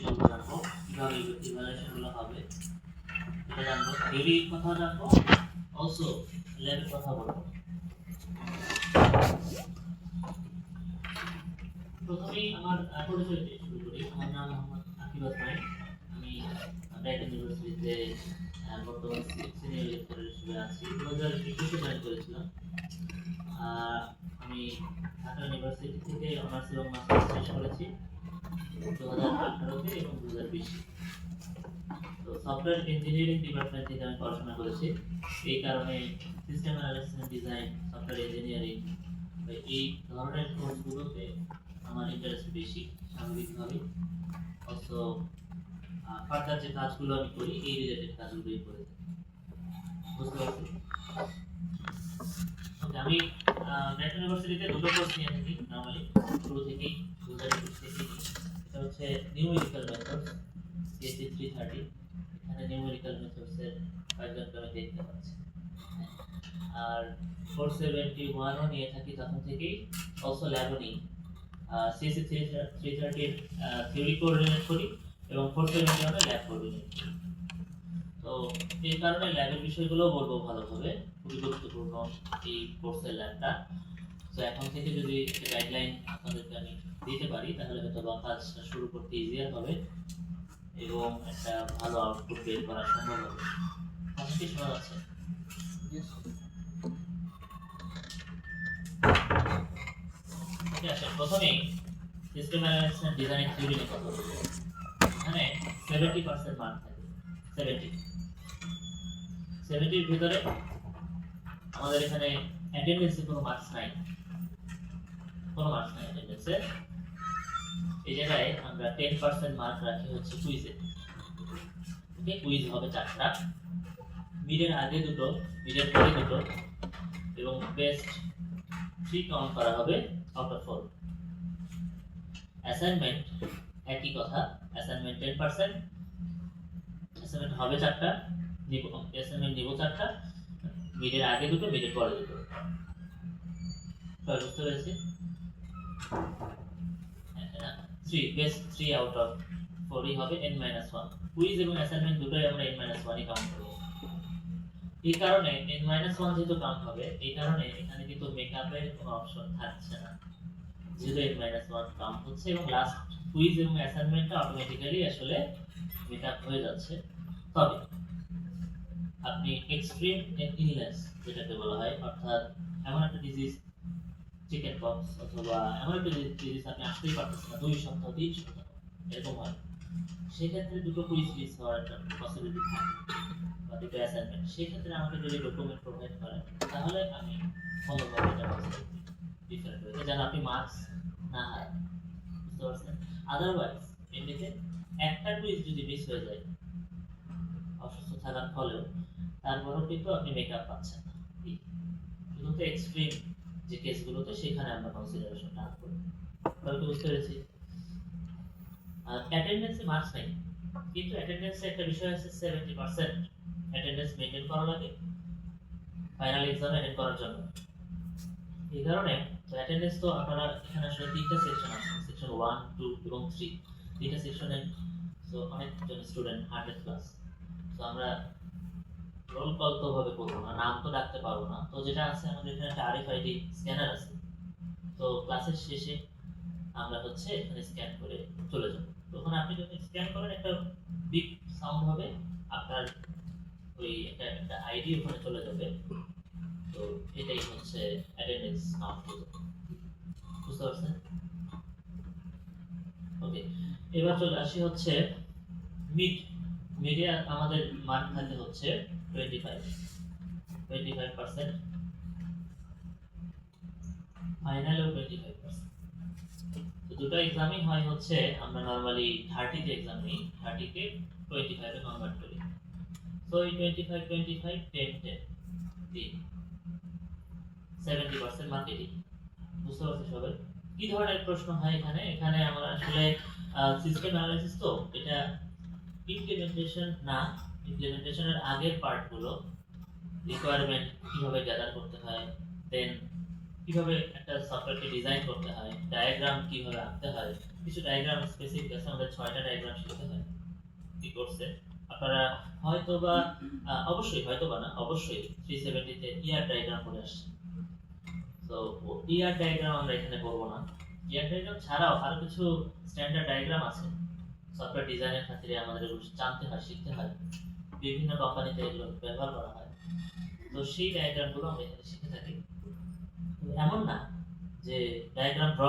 জানবো কিভাবে ইভালুয়েশন গুলো হবে এটা জানবো, থিওরি কথা জানবো, অলসো ল্যাবের কথা বলবো। প্রথমেই আমার পরিচয় দিয়ে শুরু করি। আমার নাম মোহাম্মদ আকিব আসমাই। আমি ব্র্যাক ইউনিভার্সিটিতে বর্তমান সিনিয়র লেকচারার হিসেবে আছি। 2021-এ জয়েন করেছিলাম। আমি ঢাকা ইউনিভার্সিটি থেকে অনার্স এবং মাস্টার্স শেষ করেছি 2018-তে এবং 2020-এ। তো সফটওয়্যার ইঞ্জিনিয়ারিং ডিপার্টমেন্ট থেকে আমি পড়াশোনা করেছি। এই কারণে system analysis and design, software engineering এই ধরনের কোর্সগুলোতে আমার ইন্টারেস্ট বেশি স্বাভাবিকভাবেই। অলসো ফার্দার যে কাজগুলো আমি করি এই রিলেটেড কাজগুলোই করে থাকি। বুঝতে পারছি? ওকে, আমি ব্র্যাক ইউনিভার্সিটিতে দুটো কোর্স নিয়ে থাকি নরমালি, শুরু থেকেই 2021 থেকেই। এটা হচ্ছে নিউমেরিক্যাল মেথডস এসি 330। এখানে নিউমেরিক্যাল মেথডস এর পাইথনটা আমি দেখতে পাচ্ছি। আর 471 ও নিয়ে থাকি তখন থেকেই, অলসো ল্যাবও নিই। সিএসসি 330 এর থিওরি কোঅর্ডিনেট করি এবং 471 এর ল্যাব কোঅর্ডিনেট করি। তো এই কারণে ল্যাবের বিষয়গুলো বলবো ভালোভাবে, খুবই গুরুত্বপূর্ণ এই কোর্সের ল্যাবটা। তো এখন থেকে যদি গাইডলাইন আপনাদেরকে আমি দিতে পারি তাহলে হয়তো বা কাজটা শুরু করতে ইজিয়ার হবে এবং একটা ভালো আউটপুট বের করা সম্ভব হবে। কথা কি শোনা যাচ্ছে? ঠিক আছে, প্রথমেই system analysis and design theory নিয়ে কথা বলবো। এখানে 70% মার্ক থাকে। 70 এর ভিতরে আমাদের এখানে অ্যাটেন্ডেন্সে কোনো মার্কস নাই, কোনো মার্কস নাই অ্যাটেন্ডেন্সে। এই জায়গায় আমরা 10% মার্ক রাখি হচ্ছে কুইজে। ওকে, কুইজ হবে 4টা, মিডের আগে দুটো, মিডের পরে দুটো, এবং বেস্ট 3 কাউন্ট করা হবে আউট অফ 4। অ্যাসাইনমেন্ট একই কথা, অ্যাসাইনমেন্ট 10%, অ্যাসাইনমেন্ট হবে 4টা, অ্যাসাইনমেন্ট নিব 4টা, মিডের আগে দুটো, মিডের পরে দুটো। সবাই বুঝতে পেরেছি? 3 বেস্ট 3 আউট অফ 4ই হবে n-1। কুইজ এবং অ্যাসাইনমেন্ট দুটোই আমরা n-1ই কাউন্ট করব। এই কারণে n-1 যেহেতু কাউন্ট হবে, এই কারণে এখানে কিন্তু মেকআপের কোনো অপশন থাকছে না, যেহেতু n-1 কাউন্ট হচ্ছে এবং লাস্ট কুইজ এবং অ্যাসাইনমেন্টটা অটোমেটিক্যালি আসলে মেকআপ হয়ে যাচ্ছে। তবে আপনি এক্সট্রিম ইলনেস যেটাকে বলা হয়, অর্থাৎ এমন একটা ডিজিজ, চিকেন পক্স অথবা এমন একটা ডিজিজ আপনি আসতেই পারতেছেন না 2 সপ্তাহ 3 সপ্তাহ এরকম হয়, সেক্ষেত্রে দুটো কুইজ মিস হওয়ার একটা পসিবিলিটি থাকে বা দুটো অ্যাসাইনমেন্ট। সেক্ষেত্রে আমাকে যদি ডকুমেন্ট প্রোভাইড করেন তাহলে আমি ভালোভাবে এটা ডিফারেন্ট হয়ে যায়, যেন আপনি মার্কস না হারান। বুঝতে পারছেন? আদারওয়াইজ এমনিতে একটা কুইজ যদি মিস হয়ে যায় অসুস্থ থাকার ফলেও, তারপরেও কিন্তু আপনি মেকআপ পাচ্ছেন না। শুধু এক্সট্রিম যে কেসগুলোতে সেখানে আমরা কনসিডারেশনটা করি। তাহলে তো বুঝতে পেরেছি। আর অ্যাটেন্ডেন্সে মার্কস নাই, কিন্তু অ্যাটেন্ডেন্সে একটা বিষয় আছে, 70% অ্যাটেন্ডেন্স মেইনটেইন করা লাগে ফাইনাল এক্সাম অ্যাটেন্ড করার জন্য। এই কারণে তো অ্যাটেন্ডেন্স তো আপনারা এখানে আসলে 3টা সেকশন আছে, সেকশন 1, 2 এবং 3। 3টা সেকশনে সো অনেকজন স্টুডেন্ট 100 প্লাস। তো আমরা রোল কল তো ভাবে করবো না, নাম তো ডাকতে পারবো না। তো যেটা আছে আমাদের এখানে একটা আরএফআইডি স্ক্যানার আছে। তো ক্লাসের শেষে আমরা হচ্ছে এখানে স্ক্যান করে চলে যাব। তখন আপনি যখন স্ক্যান করেন একটা বিগ সাউন্ড হবে, আপনার ওই একটা আইডি ওখানে চলে যাবে। তো এটাই হচ্ছে অ্যাটেন্ডেন্স কাউন্ট হয়ে যাবে। বুঝতে পারছেন? ওকে, এবার চলে আসি হচ্ছে মিড। মিডে আমাদের মার্ক থাকে হচ্ছে 25%, ফাইনালেও 25%। তো দুটো এক্সামই হয় হচ্ছে আমরা নরমালি 30 তে এক্সাম নিই, 30 কে 25 এ কনভার্ট করি। সো এই 25 25 10 10 3 70% মার্ক এটি। বুঝতে পারছেন সবাই? কি ধরনের প্রশ্ন হয় এখানে? এখানে আমরা আসলে সিস্টেম অ্যানালাইসিস, তো এটা ইমপ্লিমেন্টেশন না, ইমপ্লিমেন্টেশনের আগের পার্টগুলো, রিকোয়ারমেন্ট কিভাবে গ্যাদার করতে হয়, দেন কিভাবে একটা সফটওয়্যারকে ডিজাইন করতে হয়, ডায়াগ্রাম কিভাবে আঁকতে হয়, কিছু ডায়াগ্রাম স্পেসিফিক আছে, আমাদের 6টা ডায়াগ্রাম শিখতে হয় এই কোর্সে। আপনারা হয়তোবা অবশ্যই হয়তোবা না অবশ্যই 370 তে ইয়ার ডায়াগ্রাম পড়ে আসছেন। তো ইয়ার ডায়াগ্রাম আমরা এখানে করব না। ইয়ার ডায়াগ্রাম ছাড়াও আরো কিছু স্ট্যান্ডার্ড ডায়াগ্রাম আছে সফটওয়্যার ডিজাইনের ক্ষেত্রে আমাদের এগুলো জানতে হয়, শিখতে হয়, বিভিন্ন কোম্পানিতে এগুলো ব্যবহার করা হয়। তো সেই ডায়াগ্রামগুলো আমরা এখানে শিখে থাকি। তো এমন না যে ডায়াগ্রাম ড্র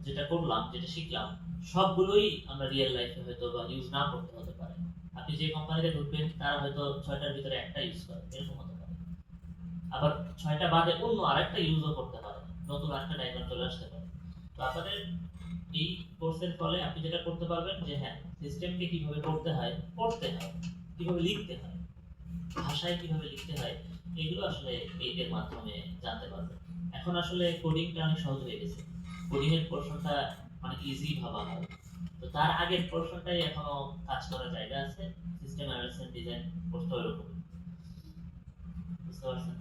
যেটা করলাম, যেটা শিখলাম, সবগুলোই আমরা রিয়েল লাইফে হয়তো বা ইউজ না করতে হতে পারে। আপনি যে কোম্পানিতে ঢুকবেন তারা হয়তো 6টার ভিতরে একটা ইউজ করে, এরকম হতে পারে। আবার 6টা বাদে অন্য আরেকটা ইউজও করতে পারে, নতুন আরেকটা ডায়াগ্রাম চলে আসতে পারে। তো আপনাদের এই কোর্সের ফলে আপনি যেটা করতে পারবেন যে হ্যাঁ, সিস্টেমকে কিভাবে পড়তে হয়, কিভাবে লিখতে হয়, ভাষায় কিভাবে লিখতে হয়, এগুলো আসলে এর মাধ্যমে জানতে পারবেন। এখন আসলে কোডিংটা অনেক সহজ হয়ে গেছে, কোডিং এর পোর্শনটা অনেক ইজি ভাবা হয়। তো তার আগের পোর্শনটাই এখনো কাজ করার জায়গা আছে। সিস্টেম অ্যানালিসিস ডিজাইন কোর্সটা এরকম, বুঝতে পারছেন?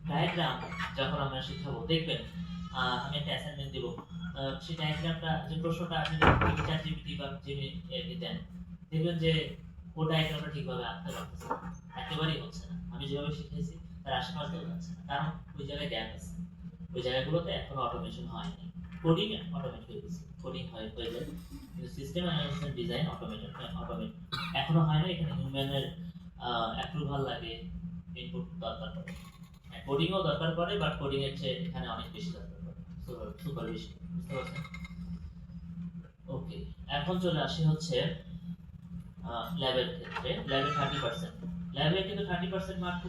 ডায়াগ্রাম যখন আমরা শিখাবো দেখবেন, আমি একটা অ্যাসাইনমেন্ট দেব, সেই ডায়াগ্রামটা যে প্রশ্নটা আপনি চ্যাটজিপিটি বা জেমিনি দেন, দেখবেন যে ও ডায়াগ্রামটা ঠিকভাবে আঁকতে পারতেছে না, একেবারেই হচ্ছে না। আমি যেভাবে শিখিয়েছি তার আশেপাশেও যাচ্ছে না, কারণ ওই জায়গায় গ্যাপ আছে, ওই জায়গাগুলোতে এখনো অটোমেশন হয়নি। কোডিং অটোমেট হয়ে গেছে, কোডিং হয়ে যায়, কিন্তু সিস্টেম অ্যানালিসিস ডিজাইন অটোমেট এখনো হয় না। এখানে হিউম্যানের অ্যাপ্রুভাল লাগে, ইনপুট দরকার পড়ে, কোডিংও দরকার পড়ে, বাট কোডিং এর চেয়ে এখানে অনেক বেশি দরকার পড়ে, সুপারভিশন, বুঝতে পারছেন? ওকে, এখন চলে আসি হচ্ছে ল্যাবের ক্ষেত্রে। ল্যাবে 30%, ল্যাবে কিন্তু 30% মার্ক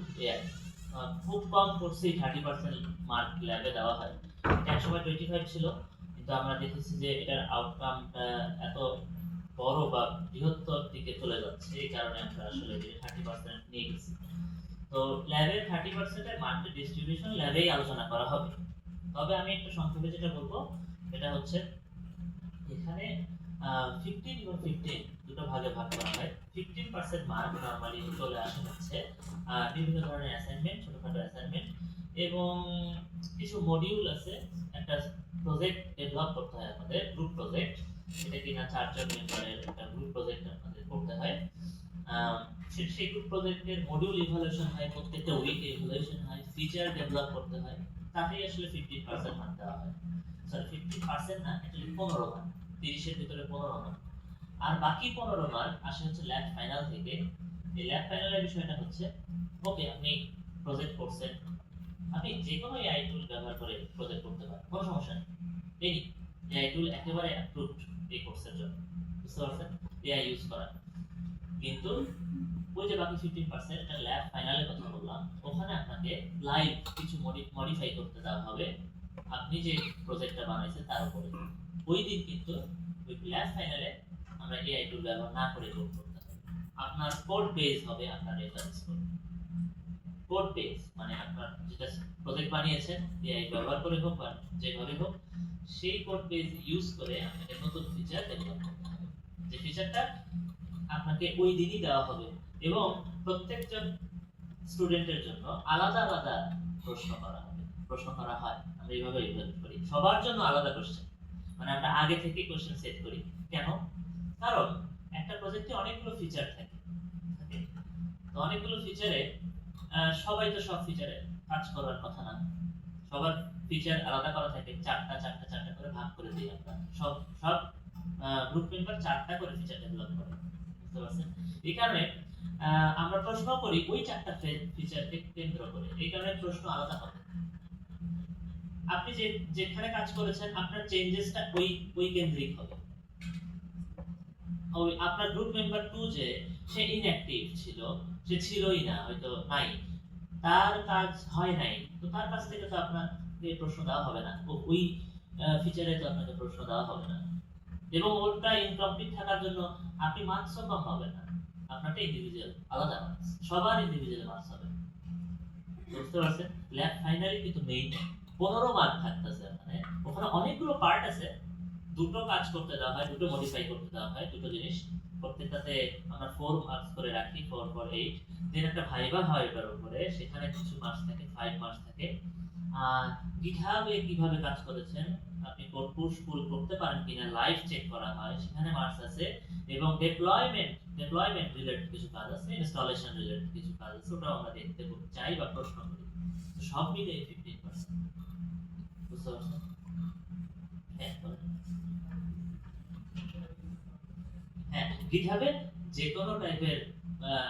খুব কম কোর্সেই 30% মার্ক ল্যাবে দেওয়া হয়। এক সময় 25 ছিল, কিন্তু আমরা দেখেছি যে এটার আউটকামটা এত বড় বা বৃহত্তর দিকে চলে যাচ্ছে, এই কারণে আমরা আসলে 30% নিয়ে গেছি। তো ল্যাবের 30% এর মার্কেট ডিস্ট্রিবিউশন ল্যাবেই আলোচনা করা হবে। তবে আমি একটু সংক্ষেপে যেটা বলবো এটা হচ্ছে, এখানে 15 এবং 15 দুটো ভাগে ভাগ করা হয়। 15% মার্ক নরমালি চলে আসে হচ্ছে বিভিন্ন ধরনের অ্যাসাইনমেন্ট, ছোটখাটো অ্যাসাইনমেন্ট, এবং কিছু মডিউল আছে। একটা প্রজেক্ট ডেভেলপ করতে হয় আমাদের, গ্রুপ প্রজেক্ট, এটা কিনা 4জন মেম্বারের একটা গ্রুপ প্রজেক্ট আমাদের করতে হয়। সেই গ্রুপ প্রজেক্টের মডিউল ইভালুয়েশন হয়, প্রত্যেকটা উইকে ইভালুয়েশন হয়, ফিচার ডেভেলপ করতে হয়, তাতেই আসলে 15% মার্ক দেওয়া হয়। সরি, 15% না, অ্যাকচুয়ালি 15 মার্ক, 30 এর ভিতরে 15 মার্ক। আর বাকি 15 মার্ক আসে হচ্ছে ল্যাব ফাইনাল থেকে। এই ল্যাব ফাইনালের বিষয়টা হচ্ছে, ওকে আপনি প্রজেক্ট করছেন, আপনি যে কোনো এআই টুল ব্যবহার করে প্রজেক্ট করতে পারেন, কোনো সমস্যা নেই। এই এআই টুল একেবারে অ্যাপ্রুভড এই কোর্সের জন্য, বুঝতে পারছেন? এআই ইউজ করা। কিন্তু ওই যে বাকি 15% এটা ল্যাব ফাইনালের কথা বললাম, ওখানে আপনাকে লাইভ কিছু মডিফাই করতে দেওয়া হবে আপনি যে প্রজেক্টটা বানাইছেন তার উপরে। ওই দিন কিন্তু ওই ল্যাব ফাইনালে আমরা এআই টুল ব্যবহার না করে কোড করতে হবে। আপনার কোড বেস হবে আপনার রেফারেন্স কোড। কোড বেস মানে আপনার যেটা প্রজেক্ট বানিয়েছেন এআই ব্যবহার করে হোক বা যেভাবে হোক, সেই কোড বেস ইউজ করে আপনাকে নতুন ফিচার ডেভেলপ করতে হবে, যে ফিচারটা আপনাকে ওই দিনই দেওয়া হবে। এবং প্রত্যেকজন স্টুডেন্টের জন্য আলাদা আলাদা প্রশ্ন করা হবে, প্রশ্ন করা হয়, আমরা এইভাবে ইভ্যালুয়েট করি, সবার জন্য আলাদা কোশ্চেন, মানে আমরা আগে থেকে কোশ্চেন সেট করি। কেন? কারণ একটা প্রজেক্টে অনেকগুলো ফিচার থাকে, তো অনেকগুলো ফিচারে সবাই তো সব ফিচারে কাজ করার কথা না, সবার ফিচার আলাদা করা থাকে, চারটা করে ভাগ করে দিই আমরা, সব সব গ্রুপ মেম্বার 4টা করে ফিচার ডেভেলপ করে, বুঝতে পারছেন? এই কারণে আমরা প্রশ্ন করি ওই 4টা ফিচারকে কেন্দ্র করে, এই কারণে প্রশ্ন আলাদা হবে। আপনি যেখানে কাজ করেছেন আপনার চেঞ্জেসটা ওই কেন্দ্রিক হবে। ওই আপনার গ্রুপ মেম্বার 2 যে সে ইনঅ্যাক্টিভ ছিল, সে ছিলই না, হয়তো নাই, তার কাজ হয় নাই, তো তার কাছ থেকে তো আপনাকে প্রশ্ন দেওয়া হবে না, ওই ফিচারে তো আপনাকে প্রশ্ন দেওয়া হবে না, এবং ওটা ইনকমপ্লিট থাকার জন্য আপনি মার্কসও কম পাবেন না, আপনারটা ইন্ডিভিজুয়াল আলাদা মার্কস, সবার ইন্ডিভিজুয়াল মার্কস হবে, বুঝতে পারছেন? ল্যাব ফাইনালি কিন্তু মেইন 15 মার্ক থাকতেছে, মানে ওখানে অনেকগুলো পার্ট আছে, দুটো কাজ করতে দেওয়া হয়, দুটো মডিফাই করতে দেওয়া হয়, দুটো জিনিস, প্রত্যেকটাতে আমরা 4 মার্কস করে রাখি, 4 4 8, দেন একটা ভাইবা হয় ওটার উপরে, সেখানে কিছু মার্কস থাকে, 5 মার্কস থাকে, গিটহাবে কিভাবে কাজ করেছেন, আপনি কোড পুশ পুল করতে পারেন কিনা লাইভ চেক করা হয়, সেখানে মার্কস আছে। এবং ডেপ্লয়মেন্ট রিলেটেড কিছু কাজ আছে, ইনস্টলেশন রিলেটেড কিছু কাজ আছে, ওটাও আমরা দেখতে চাই বা প্রশ্ন করি। তো সব মিলে 15%। বুঝতে পারছেন? হ্যাঁ বলেন। হ্যাঁ, গিটহাবে যে কোনো টাইপের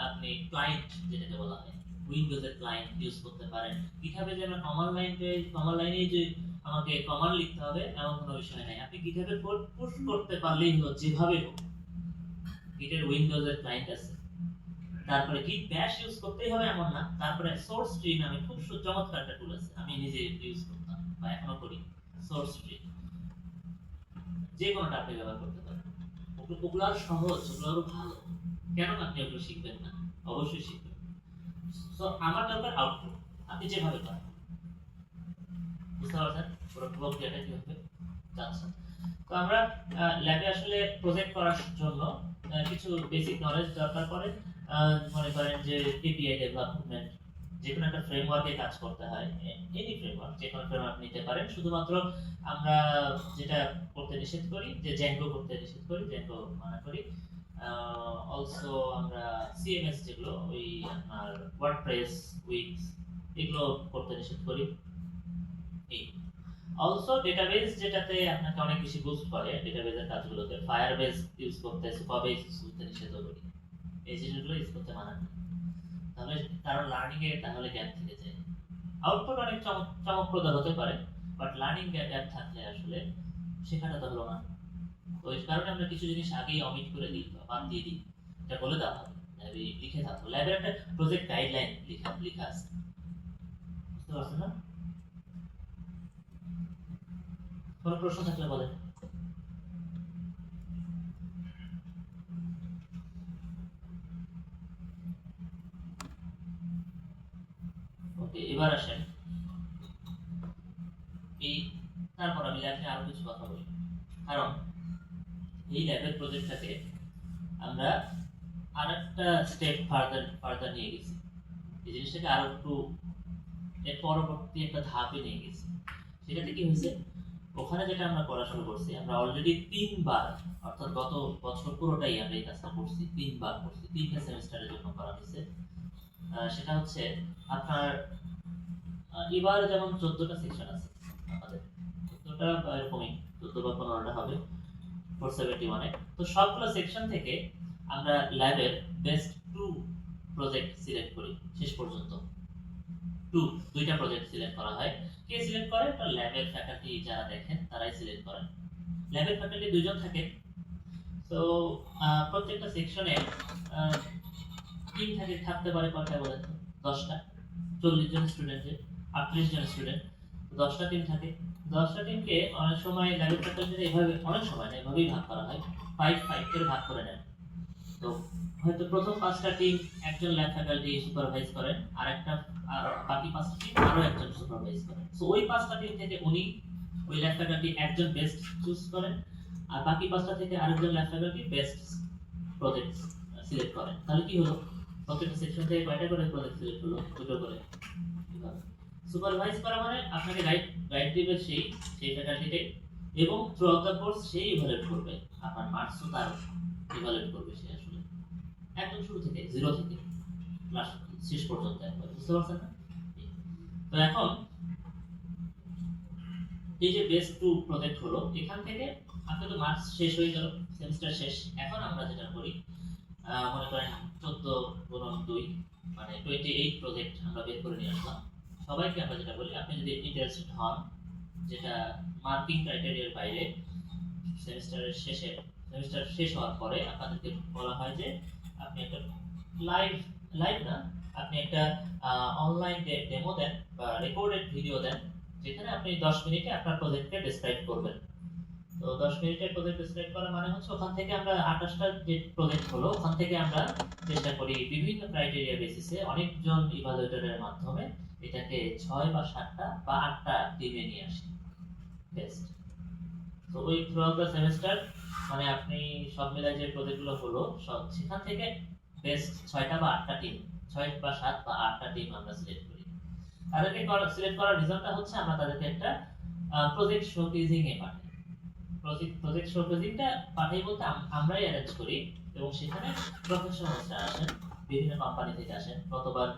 আপনি ক্লায়েন্ট যেটাকে বলা হয়, উইন্ডোজের ক্লায়েন্ট ইউজ করতে পারেন। গিটহাবে যে আমরা কমান্ড লাইনে যে আমাকে কমান্ড লিখতে হবে এমন কোনো বিষয় নাই। আপনি গিটহাবে কোড পুশ করতে পারলেই হলো, যেভাবে হোক। গিটের উইন্ডোজের ক্লায়েন্ট আছে, তারপরে গিট ব্যাশ ইউজ করতেই হবে এমন না। তারপরে সোর্স ট্রি নামে খুব চমৎকার একটা টুল আছে, আমি নিজে ইউজ করতাম বা এখনো করি। সোর্স ট্রি যে কোনোটা আপনি ব্যবহার করতে পারেন। ওগুলো আরো সহজ, ওগুলো আরো ভালো। কেন আপনি ওগুলো শিখবেন না? অবশ্যই শিখবেন। তো আমার দরকার আউটপুট, আপনি যেভাবে পারেন। বুঝতে পারছেন পুরো প্রক্রিয়াটা কিভাবে যাচ্ছে? তো আমরা ল্যাবে আসলে প্রজেক্ট করার জন্য কিছু বেসিক নলেজ দরকার পড়ে। মনে করেন যে এপিআই ডেভেলপমেন্ট, যে কোনো একটা ফ্রেমওয়ার্কে কাজ করতে হয়। এনি ফ্রেমওয়ার্ক, যে কোনো ফ্রেমওয়ার্ক নিতে পারেন। শুধুমাত্র আমরা যেটা করতে নিষেধ করি, যে জ্যাঙ্গো করতে নিষেধ করি, জ্যাঙ্গো মানা করি। অলসো আমরা সিএমএস যেগুলো ওই আপনার ওয়ার্ডপ্রেস, উইক্স, এগুলো করতে নিষেধ করি। এই অলসো ডেটাবেস, যেটাতে আপনাকে অনেক বেশি বুস্ট করে ডেটাবেসের কাজগুলোতে, ফায়ারবেস ইউজ করতে, সুপারবেস ইউজ করতে নিষেধ করি। এই জিনিসগুলো ইউজ করতে মানা করি। তাহলে কারণ লার্নিং এ তাহলে গ্যাপ থেকে যায়। আউটপুট অনেক চমকপ্রদ হতে পারে, বাট লার্নিং গ্যাপ থাকলে আসলে শেখাটা তো হলো না। তো এই কারণে আমরা কিছু জিনিস আগেই অমিট করে দিই বা বাদ দিয়ে দিই। এটা বলে দেওয়া হবে, ল্যাবে লিখে থাকবো। ল্যাবের একটা প্রজেক্ট গাইডলাইন লেখা আছে। বুঝতে পারছেন না? কোনো প্রশ্ন থাকলে বলেন। ওকে, এবার আসেন এই, তারপর আমি ল্যাব নিয়ে আরো কিছু কথা বলি। কারণ এই ল্যাবের প্রজেক্টটাকে আমরা আর একটা স্টেপ ফার্দার নিয়ে গেছি। এই জিনিসটাকে আরো একটু এর পরবর্তী একটা ধাপে নিয়ে গেছি। সেটাতে কি হয়েছে, ওখানে যেটা আমরা করা শুরু করছি, আমরা অলরেডি 3 বার, অর্থাৎ গত বছর পুরোটাই আমরা এই কাজটা করছি, 3 বার করছি, 3টা সেমিস্টারের জন্য করা হয়েছে। সেটা হচ্ছে আপনার এবার যেমন 14টা সেকশন আছে আমাদের, 14টা এরকমই, 14 বা 15টা হবে 471 এ। তো সবগুলো সেকশন থেকে আমরা ল্যাবের বেস্ট 2 প্রজেক্ট সিলেক্ট করি। শেষ পর্যন্ত দুইটা প্রজেক্ট সিলেক্ট করা হয়। কে সিলেক্ট করে? তো ল্যাবের ফ্যাকাল্টি যারা দেখেন তারাই সিলেক্ট করেন। ল্যাবের ফ্যাকাল্টি দুইজন থাকে। তো প্রত্যেকটা সেকশনে টিম থাকতে পারে কয়টা বলেন তো? 10টা। 40 জন স্টুডেন্টের 38 জন স্টুডেন্ট, 10টা টিম থাকে। 10টা টিমকে অনেক সময় ল্যাবের ফ্যাকাল্টিতে এভাবে, অনেক সময় না এভাবেই ভাগ করা হয়, 5 করে ভাগ করে নেন। তো হয়তো প্রথম 5টা টিম একজন ল্যাব ফ্যাকাল্টি সুপারভাইজ করেন, আর একটা, আর বাকি 5টা টিম আরো একজন সুপারভাইজ করেন। সো ওই 5টা টিম থেকে উনি ওই ল্যাব ফ্যাকাল্টি একজন বেস্ট চুজ করেন, আর বাকি 5টা থেকে আরেকজন lab faculty best project select করেন। তাহলে কি হলো, প্রত্যেকটা সেকশন থেকে কয়টা করে প্রজেক্ট সিলেক্ট হলো? দুটো করে। সুপারভাইজ করা মানে আপনাকে গাইড দিবে সেই ফ্যাকাল্টিতে, এবং থ্রু আউট দ্য কোর্স সেই ইভালুয়েট করবে, আপনার মার্কসও তার ইভালুয়েট করবে সে আসলে, একদম শুরু থেকে, জিরো থেকে ক্লাস শেষ পর্যন্ত একবার। বুঝতে পারছেন না? তো এখন এই যে বেস্ট 2 প্রজেক্ট হলো, এখান থেকে আপনার তো মার্কস শেষ হয়ে গেল, সেমিস্টার শেষ। এখন আমরা যেটা করি, মনে করেন 14 গুণন 2 মানে 28 প্রজেক্ট আমরা বের করে নিয়ে আসলাম। সবাইকে আমরা যেটা বলি, আপনি যদি ইন্টারেস্টেড হন, যেটা মার্কিং ক্রাইটেরিয়ার বাইরে, সেমিস্টার শেষ হওয়ার পরে আপনাদেরকে বলা হয় যে আপনি একটা লাইভ না, আপনি একটা অনলাইন ডেমো দেন বা রেকর্ডেড ভিডিও দেন, যেখানে আপনি 10 মিনিটে আপনার প্রজেক্টকে ডেসক্রাইব করবেন। তো 10 মিনিটের প্রজেক্ট ডেসক্রাইব করা মানে হচ্ছে, ওখান থেকে আমরা 28টা যে প্রজেক্ট হলো, ওখান থেকে আমরা চেষ্টা করি বিভিন্ন ক্রাইটেরিয়া বেসিসে অনেকজন ইভালুয়েটরের মাধ্যমে এটাকে 6 বা 7টা বা 8টা টিমে নিয়ে আসি বেস্ট। তো ওই থ্রু আউট দ্য সেমিস্টার, মানে আপনি সব মিলাই যে প্রজেক্টগুলো হলো, সব সেখান থেকে বেস্ট 6টা বা 8টা টিম, 6 বা 7 বা 8টা টিম আমরা সিলেক্ট করি। তাদেরকে সিলেক্ট করার রিজনটা হচ্ছে আমরা তাদেরকে একটা প্রজেক্ট শোকেজিং এ পাঠাই। প্রজেক্ট শোকেজিংটা পাঠাই বলতে আমরাই অ্যারেঞ্জ করি, এবং সেখানে প্রফেশনালসরা আসেন, বিভিন্ন কোম্পানি থেকে আসেন। গতবার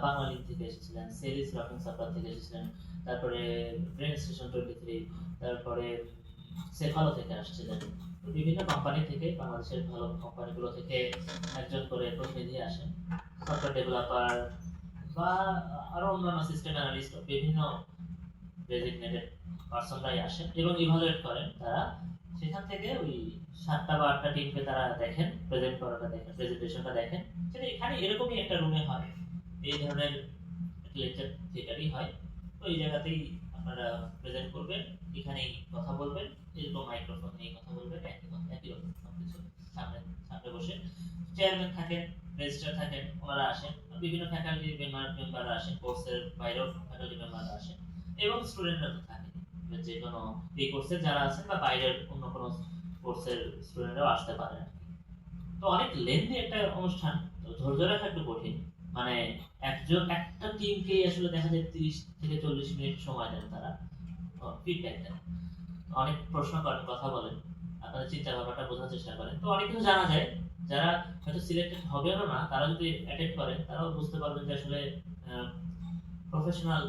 বাংলালিংক থেকে এসেছিলেন, সেলিস রকিং সফটওয়্যার থেকে এসেছিলেন, তারপরে ব্রেন স্টেশন 23, তারপরে সেফালো থেকে আসছিলেন। তো বিভিন্ন কোম্পানি থেকে, বাংলাদেশের ভালো কোম্পানিগুলো থেকে একজন করে প্রতিনিধি আসেন, সফটওয়্যার ডেভেলপার বা আরো অন্যান্য সিস্টেম অ্যানালিস্ট, বিভিন্ন ডেজিগনেটেড পার্সনরাই আসেন এবং ইভালুয়েট করেন। তারা সেখান থেকে ওই 7টা বা 8টা টিমকে তারা দেখেন, প্রেজেন্ট করাটা দেখেন, প্রেজেন্টেশনটা দেখেন। সেটা এখানে এরকমই একটা রুমে হয়, এই ধরনের লেকচার থিয়েটারই হয়। তো এই জায়গাতেই আপনারা প্রেজেন্ট করবেন, এখানেই কথা বলবেন, এরকম মাইক্রোফোন নিয়ে কথা বলবেন, একই কথা, একই রকম সবকিছু। সামনে সামনে বসে চেয়ারম্যান থাকেন, রেজিস্ট্রার থাকেন, ওনারা আসেন, বিভিন্ন ফ্যাকাল্টি মেম্বাররা আসেন, কোর্সের বাইরেও ফ্যাকাল্টি মেম্বাররা আসেন, এবং স্টুডেন্টরা তো থাকে, যে কোনো এই কোর্সের যারা আছেন বা বাইরের অন্য কোনো কোর্সের স্টুডেন্টরাও আসতে পারেন। তো অনেক লেন্দি একটা অনুষ্ঠান, তো ধৈর্য রাখা একটু কঠিন। মানে একটা টিমকে আসলে দেখা যায় 30 থেকে 40 মিনিট সময় দেন তারা, ফিডব্যাক দেন, অনেক প্রশ্ন করেন, কথা বলেন, আপনাদের চিন্তা ভাবনাটা বোঝার চেষ্টা করেন। তো অনেক কিছু জানা যায়। যারা হয়তো সিলেক্টেড হবেও না, তারা যদি অ্যাটেন্ড করেন, তারাও বুঝতে পারবেন যে আসলে প্রফেশনাল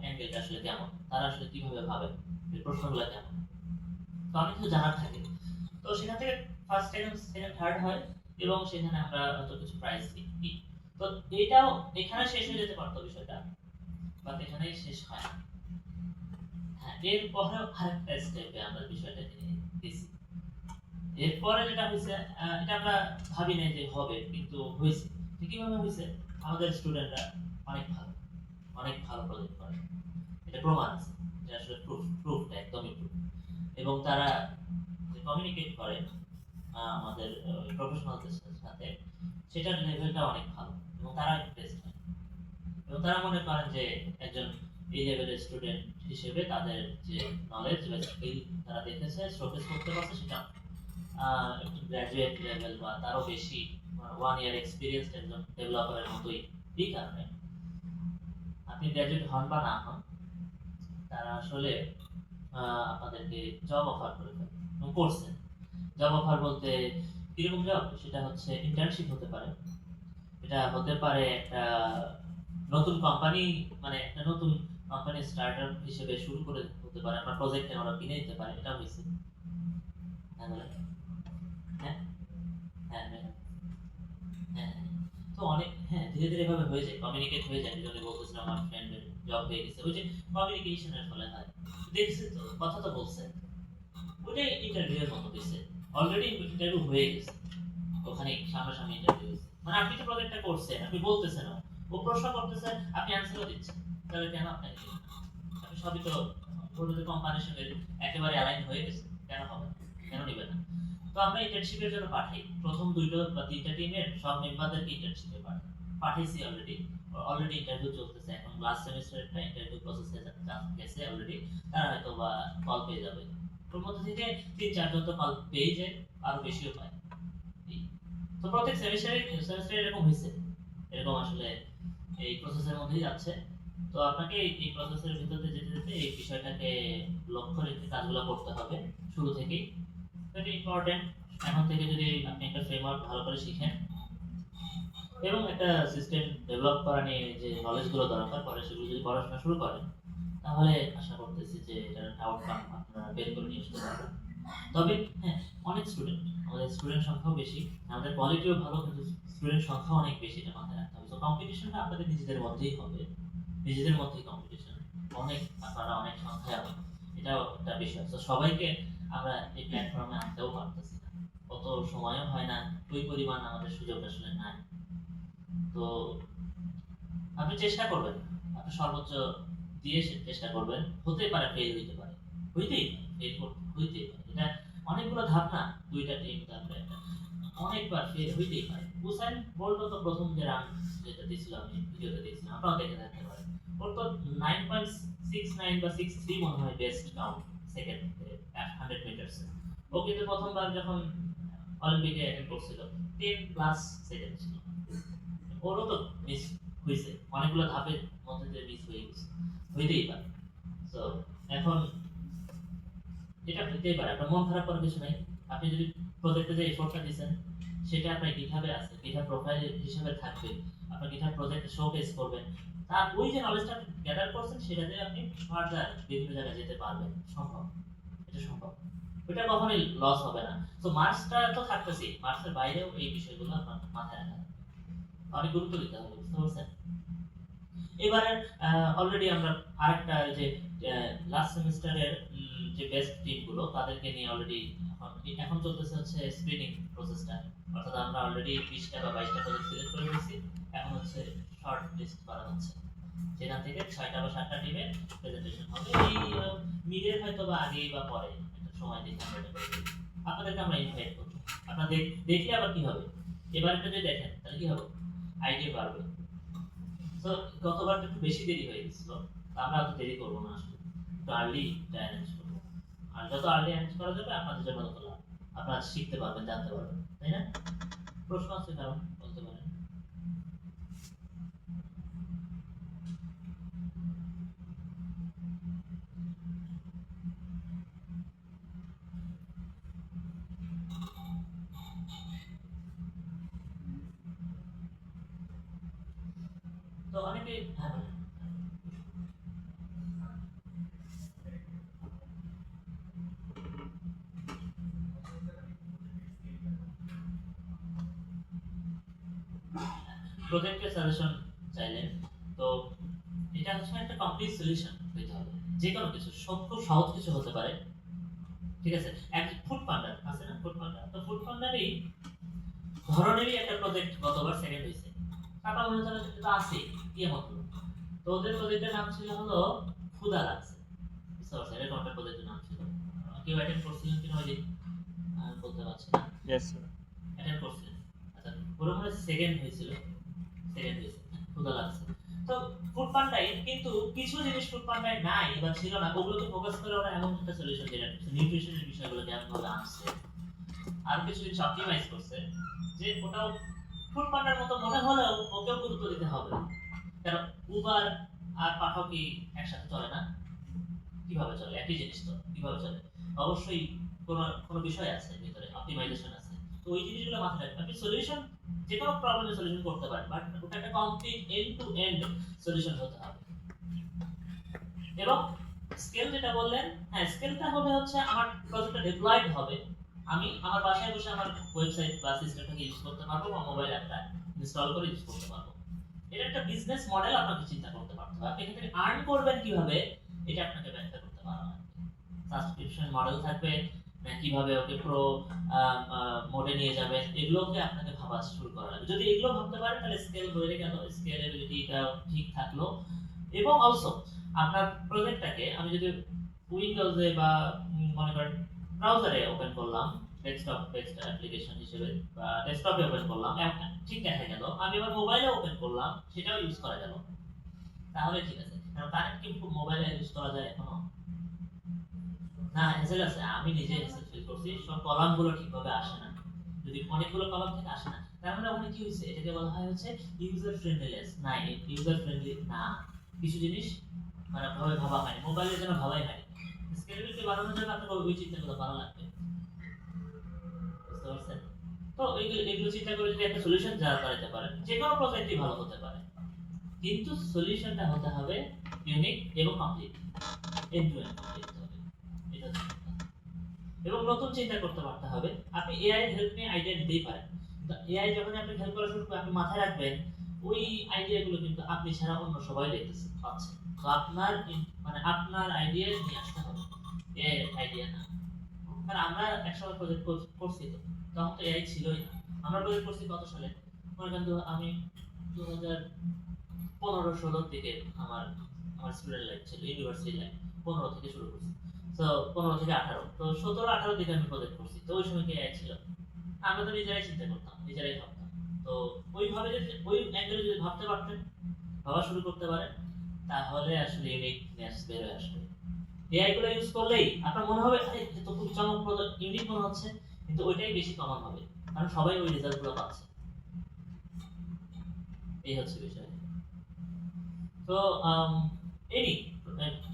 অ্যাঙ্গেলটা আসলে কেমন, তারা আসলে কিভাবে ভাবেন, প্রশ্নগুলো কেমন। তো অনেক কিছু জানার থাকে। তো সেখান থেকে ফার্স্ট, সেকেন্ড, থার্ড হয়, এবং সেখানে আমরা হয়তো কিছু প্রাইজ দিই। তো এটাও এখানে শেষ হয়ে যেতে পারতো বিষয়টা, বাট এখানেই শেষ হয় না। হ্যাঁ, এরপরেও আরেকটা স্টেপে আমরা বিষয়টা নিয়ে গেছি। এরপরে যেটা হয়েছে, এটা আমরা ভাবি নাই যে হবে, কিন্তু হয়েছে। কিভাবে হয়েছে? আমাদের স্টুডেন্টরা অনেক ভালো, অনেক ভালো প্রজেক্ট করে, এটা প্রমাণ আছে, যে আসলে প্রুফটা একদমই প্রুফ। এবং তারা যে কমিউনিকেট করে আমাদের প্রফেশনালদের সাথে, সেটার লেভেলটা অনেক ভালো, এবং তারা ইমপ্রেসড হয়, এবং তারা মনে করেন যে একজন এই লেভেলের স্টুডেন্ট হিসেবে তাদের যে নলেজ বা স্কিল তারা দেখেছে, শোকেস করতে পারছে, সেটা একটু গ্র্যাজুয়েট লেভেল বা তারও বেশি, 1 ইয়ার এক্সপিরিয়েন্স একজন ডেভেলপারের মতোই। এই কারণে আপনি গ্র্যাজুয়েট হন বা না হন, তারা আসলে আপনাদেরকে জব অফার করে ফেলে এবং করছেন। জব অফার বলতে কিরকম জব? সেটা হচ্ছে ইন্টার্নশিপ হতে পারে, এটা হতে পারে একটা নতুন কোম্পানি, মানে একটা নতুন কোম্পানি স্টার্টার হিসেবে শুরু করে হতে পারে, আপনার প্রজেক্টে ওরা কিনে দিতে পারে, এটা হয়েছে। হ্যাঁ হ্যাঁ হ্যাঁ হ্যাঁ হ্যাঁ। তো অনেক, হ্যাঁ, ধীরে ধীরে এভাবে হয়ে যায়, কমিউনিকেট হয়ে যায়। যেজন্য বলতেছিলাম আমার ফ্রেন্ডের জব হয়ে গেছে, ওই যে কমিউনিকেশনের ফলে হয়। দেখছে তো, কথা তো বলছে, ওইটাই ইন্টারভিউয়ের মতো দিছে, অলরেডি ইন্টারভিউ হয়ে গেছে, ওখানে সামনাসামনি ইন্টারভিউ হয়েছে। মানে আপনি তো প্রজেক্টটা করছেন, আপনি বলতেছেন, ও প্রশ্ন করতেছে, আপনি অ্যান্সারও দিচ্ছেন, তাহলে কেন আপনাকে দিবেন না? আপনি সবই তো পরিচিত কোম্পানির সঙ্গে একেবারে অ্যালাইন হয়ে গেছে, কেন হবে না? কেন নিবেন না? তো আমরা ইন্টার্নশিপের জন্য পাঠাই, প্রথম 2টা বা 3টা টিমের সব মেম্বারদেরকে ইন্টার্নশিপে পাঠাইছি অলরেডি। অলরেডি ইন্টারভিউ চলতেছে, এখন লাস্ট সেমিস্টারেরটা ইন্টারভিউ প্রসেসে গেছে অলরেডি, তারা হয়তো বা কল পেয়ে যাবে। ওর মধ্যে থেকে 3-4 জন তো কল পেয়ে যায়, আরো বেশিও পায়। তো প্রত্যেক সেমিস্টারে এরকম হয়েছে, এরকম আসলে এই প্রসেসের মধ্যেই যাচ্ছে। তো আপনাকে এই প্রসেসের ভিতরে যেতে যেতে এই বিষয়টাকে লক্ষ্য রেখে কাজগুলো করতে হবে শুরু থেকেই। এটা ইম্পর্টেন্ট। এখন থেকে যদি আপনি একটা ফ্রেমওয়ার্ক ভালো করে শিখেন এবং একটা সিস্টেম ডেভেলপ করা নিয়ে যে নলেজগুলো দরকার পড়ে, সেগুলো যদি পড়াশোনা শুরু করেন, তাহলে আশা করতেছি যে এটার আউটকাম আপনারা বের করে নিয়ে আসতে পারবেন। তবে হ্যাঁ, অনেক স্টুডেন্ট, আমাদের স্টুডেন্ট সংখ্যাও বেশি, আমাদের কোয়ালিটিও ভালো, কিন্তু স্টুডেন্ট সংখ্যা অনেক বেশি, এটা মাথায় রাখতে হবে। তো কম্পিটিশনটা আপনাদের নিজেদের মধ্যেই হবে, নিজেদের মধ্যেই কম্পিটিশন, অনেক, আপনারা অনেক সংখ্যায় হবে, এটাও একটা বিষয়। তো সবাইকে আমরা এই প্ল্যাটফর্মে আনতেও পারতেছি না, অত সময়ও হয় না, ওই পরিমাণ আমাদের সুযোগ আসলে নাই। তো আপনি চেষ্টা করবেন, আপনি সর্বোচ্চ দিয়ে চেষ্টা করবেন। হতে পারে ফেল হইতে পারে, হইতেই পারে, ফেল হইতেই পারে, এটা অনেকগুলো ধাপ না, 2টা টিম, তারপরে একটা, অনেকবার ফেল হইতেই পারে। উসাইন বোল্ট তো প্রথম যে রান যেটা দিয়েছিল, আমি ভিডিওতে দিয়েছিলাম, আপনারাও দেখে থাকতে পারেন, ওর তো 9.69 বা 63 মনে হয় বেস্ট কাউন্ট সেকেন্ড 100 মিটার্স। ও কিন্তু প্রথমবার যখন অলিম্পিকে অ্যাটেন্ড করছিল 10+ সেকেন্ড ছিল, ওরও তো মিস হয়েছে, অনেকগুলো ধাপের মধ্যে দিয়ে মিস হয়ে গেছে, হইতেই পারে। তো এখন এটা হইতেই পারে, আপনার মন খারাপ করার কিছু নাই। আপনি যদি প্রজেক্টে যে এফোর্টটা দিচ্ছেন সেটা আপনার গিটহাবে আছে, গিটহাব প্রোফাইল হিসেবে থাকবে, আপনার গিটহাব প্রজেক্টে শোকেস করবেন, তার ওই যে নলেজটা গ্যাদার করছেন সেটা দিয়ে আপনি ফার্দার বিভিন্ন জায়গায় যেতে পারবেন, সম্ভব, এটা সম্ভব, ওটা কখনোই লস হবে না। তো মার্কসটা তো থাকতেছি, মার্কসের বাইরেও এই বিষয়গুলো আপনার মাথায় রাখা অনেক গুরুত্ব দিতে হবে, বুঝতে পারছেন? এবারে অলরেডি আমরা আরেকটা যে লাস্ট সেমিস্টারের যে বেস্ট টিমগুলো তাদেরকে নিয়ে অলরেডি এখন চলতেছে হচ্ছে স্ক্রিনিং প্রসেসটা, অর্থাৎ আমরা অলরেডি 20টা বা 22টা প্রজেক্ট সিলেক্ট করে ফেলেছি, এখন হচ্ছে শর্ট লিস্ট করা হচ্ছে, সেখান থেকে 6টা বা 7টা টিমের প্রেজেন্টেশন হবে। এই মিডের হয়তো বা আগেই বা পরে একটা সময় দেখে আমরা এটা করব, আপনাদেরকে আমরা ইনভাইট করব। আপনারা দেখলে আবার কি হবে, এবার এটা যদি দেখেন তাহলে কি হবে, আইডিয়া বাড়বে। তো গতবার একটু বেশি দেরি হয়ে গেছিল, আমরা অত দেরি করবো না, আসলে একটু আর্লি অ্যারেঞ্জ করবো, আর যত আর্লি অ্যারেঞ্জ করা যাবে আপনাদের জন্য তত লাভ, আপনারা শিখতে পারবেন, জানতে পারবেন, তাই না? প্রশ্ন আছে কারণ বলতে পারেন। তো অনেকে হ্যাঁ বলেন। প্রজেক্টের সাজেশন চাইলেন, তো এটা হচ্ছে একটা কমপ্লিট সলিউশন হইতে হবে, যে কোনো কিছু, সব খুব সহজ কিছু হতে পারে, ঠিক আছে? এক ফুড পান্ডা আছে না, ফুড পান্ডা, তো ফুড পান্ডারই ধরনেরই একটা প্রজেক্ট গতবার সেকেন্ড হয়েছে, টাকা মনে হচ্ছে এটা আছে কি এমন হলো। তো ওদের প্রজেক্টের নাম ছিল হলো ক্ষুধা লাগছে, বুঝতে পারছেন? এরকম একটা প্রজেক্টের নাম ছিল, কেউ অ্যাটেন্ড করছিলেন কিনা ওই দিন আমি বলতে পারছি না। Yes, sir. অ্যাটেন্ড করছিলেন, আচ্ছা, ওরা মনে সেকেন্ড হয়েছিল, সেকেন্ড হয়েছে, ক্ষুধা লাগছে। তো ফুড পান্ডায় কিন্তু কিছু জিনিস ফুড পান্ডায় নাই বা ছিল না, ওগুলোকে ফোকাস করে ওরা এমন একটা সলিউশন জেনারেট করছে, নিউট্রিশনের বিষয়গুলো কেমন ভাবে আনছে, আর কিছু জিনিস অপটিমাইজ করছে, যে ওটাও ফুড পান্ডার মতো মনে হলেও ওকেও গুরুত্ব দিতে হবে, কারণ উবার আর পাঠাও কি একসাথে চলে না? কিভাবে চলে? একই জিনিস তো, কিভাবে চলে? অবশ্যই কোনো কোনো বিষয় আছে ভিতরে, অপটিমাইজেশন আছে। তো ওই জিনিসগুলো মাথায় রাখবেন, আপনি সলিউশন যে কোনো প্রবলেমের সলিউশন করতে পারেন, বাট ওটা একটা complete end to end solution হতে হবে। এবং স্কেল যেটা বললেন, হ্যাঁ স্কেলটা হবে হচ্ছে আমার প্রজেক্টটা ডিপ্লয়েড হবে, আমি আমার বাসায় বসে আমার ওয়েবসাইট বা সিস্টেমটাকে ইউজ করতে পারবো বা মোবাইল অ্যাপটা ইনস্টল করে ইউজ করতে পারবো। এটা একটা বিজনেস মডেল আপনাকে চিন্তা করতে পারতে হবে, আপনি এখান থেকে আর্ন করবেন কিভাবে এটা আপনাকে ব্যাখ্যা করতে পারতে হবে। সাবস্ক্রিপশন মডেল থাকবে না, কিভাবে ওকে প্রো মোডে নিয়ে যাবেন, এগুলোকে আপনাকে ভাবা শুরু করা লাগবে। যদি এগুলো ভাবতে পারেন তাহলে স্কেল হয়ে গেল, স্কেলেবিলিটিটা ঠিক থাকলো। এবং অলসো আপনার প্রজেক্টটাকে আমি যদি উইন্ডোজে বা মনে করেন ব্রাউজারে ওপেন করলাম, ডেস্কটপ বেসড অ্যাপ্লিকেশন হিসেবে বা ডেস্কটপে ওপেন করলাম, ঠিক দেখা গেল, আমি আবার মোবাইলে ওপেন করলাম, সেটাও ইউজ করা গেল, তাহলে ঠিক আছে। কারণ কানেক্ট কিন্তু মোবাইলে ইউজ করা যায় এখনো না, হ্যাসেল আছে, আমি নিজে হ্যাসেল ফিল করছি, সব কলাম গুলো ঠিকভাবে আসে না, যদি অনেকগুলো কলাম থেকে আসে না, তার মানে ওখানে কি হয়েছে, এটাকে বলা হয় হচ্ছে ইউজার ফ্রেন্ডলিনেস না, ইউজার ফ্রেন্ডলি না, কিছু জিনিস মানে ভাবে ভাবা হয়নি, মোবাইলের জন্য ভাবাই হয়নি। স্কেলেবিলিটি বাড়ানোর জন্য আপনাকে ওই চিন্তাগুলো করা লাগবে, বুঝতে পারছেন? তো এইগুলো এগুলো চিন্তা করে যদি একটা সলিউশন যা দাঁড়াতে পারেন, যে কোনো প্রজেক্টই ভালো হতে পারে, কিন্তু সলিউশনটা হতে হবে ইউনিক এবং complete, end to end complete হতে হবে, এটা হচ্ছে কথা। এবং নতুন চিন্তা করতে পারতে হবে, আপনি এআই এর হেল্প নিয়ে আইডিয়া দিতেই পারেন, কিন্তু এআই যখন আপনি হেল্প করা শুরু করবে, আপনি মাথায় রাখবেন ওই আইডিয়াগুলো কিন্তু আপনি ছাড়া অন্য সবাই দেখতেছে পাচ্ছে, তো আপনার মানে আপনার আইডিয়া নিয়ে আসতে হবে, এআই আইডিয়া না। কারণ আমরা একসময় প্রজেক্ট করছি, তো তখন তো এআই ছিলই না, আমরা প্রজেক্ট করছি কত সালে, মনে করেন আমি 2015-16 দিকে আমার আমার স্টুডেন্ট লাইফ ছিল, ইউনিভার্সিটি লাইফ 15 থেকে শুরু করছি, তো 15 থেকে 18, তো 17-18 দিকে আমি প্রজেক্ট করছি, তো ওই সময় কি এআই ছিল? আমরা তো নিজেরাই চিন্তা করতাম, নিজেরাই ভাবতাম। তো ওইভাবে যদি ওই অ্যাঙ্গেলে যদি ভাবতে পারতেন, ভাবা শুরু করতে পারেন, তাহলে আসলে ইউনিকনেস বের হয়ে আসবে। এআই গুলো ইউজ করলেই আপনার মনে হবে আরে এটা তো খুব চমকপ্রদ, ইউনিক মনে হচ্ছে, কিন্তু ওইটাই বেশি কমন হবে, কারণ সবাই ওই রেজাল্টগুলো পাচ্ছে, এই হচ্ছে বিষয়। তো এনি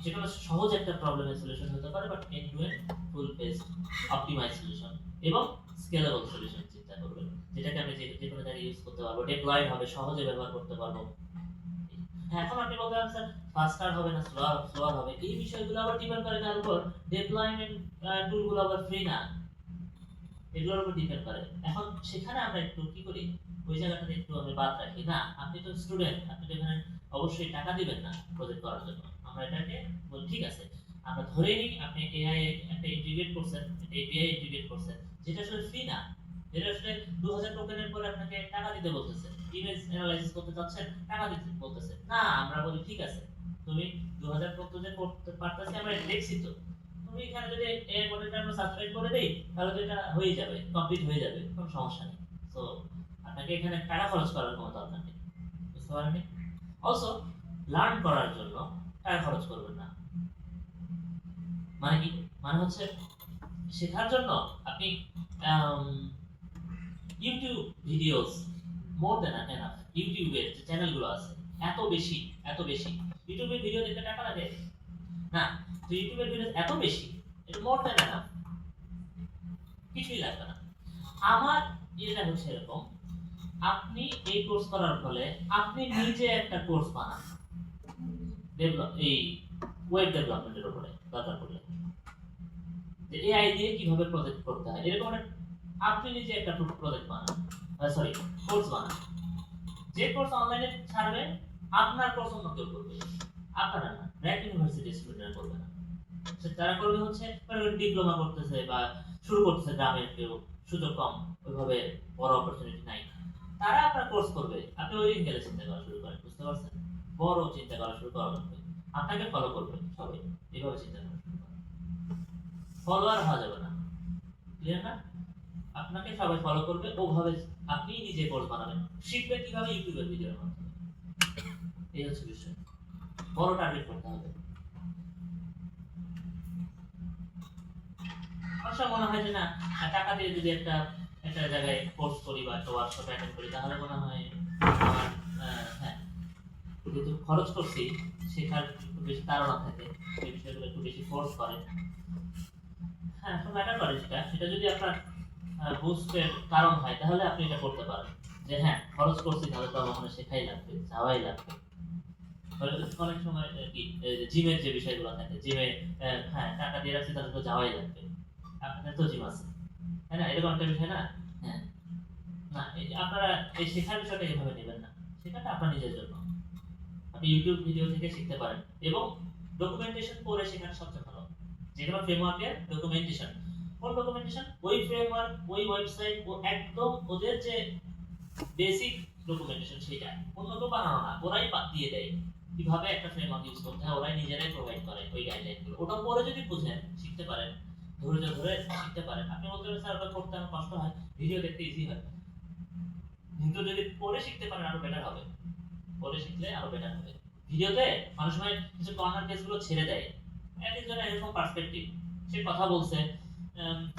যেকোনো সহজ একটা প্রবলেমের সলিউশন হতে পারে, but end to end full based optimise solution এবং স্কেলেবল সলিউশন চিন্তা করবেন, যেটাকে আমি যে কোনো জায়গায় ইউজ করতে পারবো, ডিপ্লয়েড হবে, সহজে ব্যবহার করতে পারবো। হ্যাঁ, এখন আপনি বলতে পারেন স্যার ফাস্টার হবে না স্লোয়ার হবে, এই বিষয়গুলো আবার ডিপেন্ড করে কার উপর, ডিপ্লয়মেন্ট টুলগুলো আবার ফ্রি না, এগুলোর উপর ডিপেন্ড করে। এখন সেখানে আমরা একটু কি করি, ওই জায়গাটাতে একটু আমি বাদ রাখি, না আপনি তো স্টুডেন্ট, আপনি তো এখানে অবশ্যই টাকা দিবেন না প্রজেক্ট করার জন্য। আমরা এটাকে বলি ঠিক আছে, আমরা ধরে নিই আপনি এআই একটা ইন্টিগ্রেট করছেন, একটা এপিআই ইন্টিগ্রেট করছেন, যেটা আসলে ফ্রি না, যেটা আসলে 2000 টোকেনের পরে আপনাকে টাকা দিতে বলতেছে, ইমেজ অ্যানালাইসিস করতে চাচ্ছেন টাকা দিতে বলতেছে না, আমরা বলি ঠিক আছে তুমি 2000 প্রজেক্ট করতে পারতেছি, আমরা দেখছি তো, তুমি এখানে যদি এই মডেলটা আমরা সাবস্ক্রাইব করে দেই তাহলে তো এটা হয়ে যাবে, কমপ্লিট হয়ে যাবে, কোনো সমস্যা নেই। সো আপনাকে এখানে টাকা খরচ করার কোনো দরকার নেই, বুঝতে পারেননি? অলসো লার্ন করার জন্য টাকা খরচ করবেন না। মানে কি, মানে হচ্ছে শেখার জন্য আপনি ইউটিউব ভিডিওস মোর দেন এনাফ। ইউটিউবের যে চ্যানেলগুলো আছে এত বেশি ইউটিউবের ভিডিও দেখতে টাকা লাগে না, তো ইউটিউবের ভিডিও এত বেশি, এটা মোর দেন এনাফ, কিছুই লাগবে না। আমার এটা হচ্ছে এরকম, আপনি এই কোর্স করার ফলে আপনি নিজে একটা কোর্স বানান, ডেভেলপ এই ওয়েব ডেভেলপমেন্টের উপরে দরকার পড়লে, যে এআই দিয়ে কিভাবে প্রজেক্ট করতে হয়, এরকম একটা আপনি নিজে একটা প্রজেক্ট বানান, সরি কোর্স বানান, যে কোর্স অনলাইনে ছাড়বে আপনার কোর্স অন্য কেউ করবে, আপনারা না, ব্র্যাক ইউনিভার্সিটি স্টুডেন্টরা করবে না, তারা করবে হচ্ছে ডিপ্লোমা করতেছে বা শুরু করতেছে, গ্রামের কেউ সুযোগ কম, ওইভাবে বড় অপরচুনিটি নাই, তারা আপনার কোর্স করবে, আপনি ওই গেলে চিন্তা করা শুরু করেন, বুঝতে পারছেন? বড় চিন্তা করা শুরু করা লাগবে, আপনাকে ফলো করবে সবাই, এইভাবে চিন্তা করা শুরু করেন, ফলোয়ার হওয়া যাবে না, ক্লিয়ার না? আপনাকে সবাই ফলো করবে, ওভাবে আপনি নিজে কোর্স বানাবেন, শিখবেন কিভাবে, ইউটিউবের ভিডিওর মাধ্যমে, এই হচ্ছে বিষয়, বড় টার্গেট করতে হবে। অবশ্য মনে হয় যে না, টাকা দিয়ে যদি একটা একটা জায়গায় কোর্স করি বা একটা ওয়ার্কশপ অ্যাটেন্ড করি, তাহলে মনে হয় আমার হ্যাঁ, যেহেতু খরচ করছি, শেখার একটু বেশি তাড়না থাকে, এই বিষয়গুলো একটু বেশি ফোর্স করে। হ্যাঁ, এখন ম্যাটার করে সেটা যদি আপনার বুস্টের কারণ হয়, তাহলে আপনি এটা করতে পারেন, যে হ্যাঁ খরচ করছি তাহলে তো আমার শেখাই লাগবে, যাওয়াই লাগবে। অনেক সময় কি জিমের যে বিষয়গুলো থাকে, জিমে হ্যাঁ টাকা দিয়ে রাখছি তাহলে তো যাওয়াই লাগবে, আপনাদের তো জিম আছে, তাই না? এরকম একটা বিষয় না? হ্যাঁ, না আপনারা এই শেখার বিষয়টা এইভাবে নেবেন না, শেখাটা আপনার নিজের জন্য, আপনি ইউটিউব ভিডিও থেকে শিখতে পারেন এবং ডকুমেন্টেশন পড়ে শেখাটা সবচেয়ে ভালো। যেকোনো ফ্রেমওয়ার্কের ডকুমেন্টেশন, কোন ডকুমেন্টেশন, ওই ফ্রেমওয়ার্ক, ওই ওয়েবসাইট, ও একদম ওদের যে বেসিক ডকুমেন্টেশন, সেটা অন্য কেউ বানানো না, ওরাই দিয়ে দেয় কিভাবে একটা ফ্রেমওয়ার্ক ইউজ করতে হয়, ওরাই নিজেরাই প্রোভাইড করে ওই গাইডলাইনগুলো। ওটা পরে যদি বুঝেন, শিখতে পারেন, ধৈর্য ধরে শিখতে পারেন, আপনি বলতে পারেন স্যার ওটা করতে আমার কষ্ট হয়, ভিডিও দেখতে ইজি হয়, কিন্তু যদি পরে শিখতে পারেন আরো বেটার হবে, পরে শিখলে আরো বেটার হবে। ভিডিওতে অনেক সময় কিছু কর্নার কেসগুলো ছেড়ে দেয়, এক একজনের এরকম পার্সপেক্টিভ, সে কথা বলছে,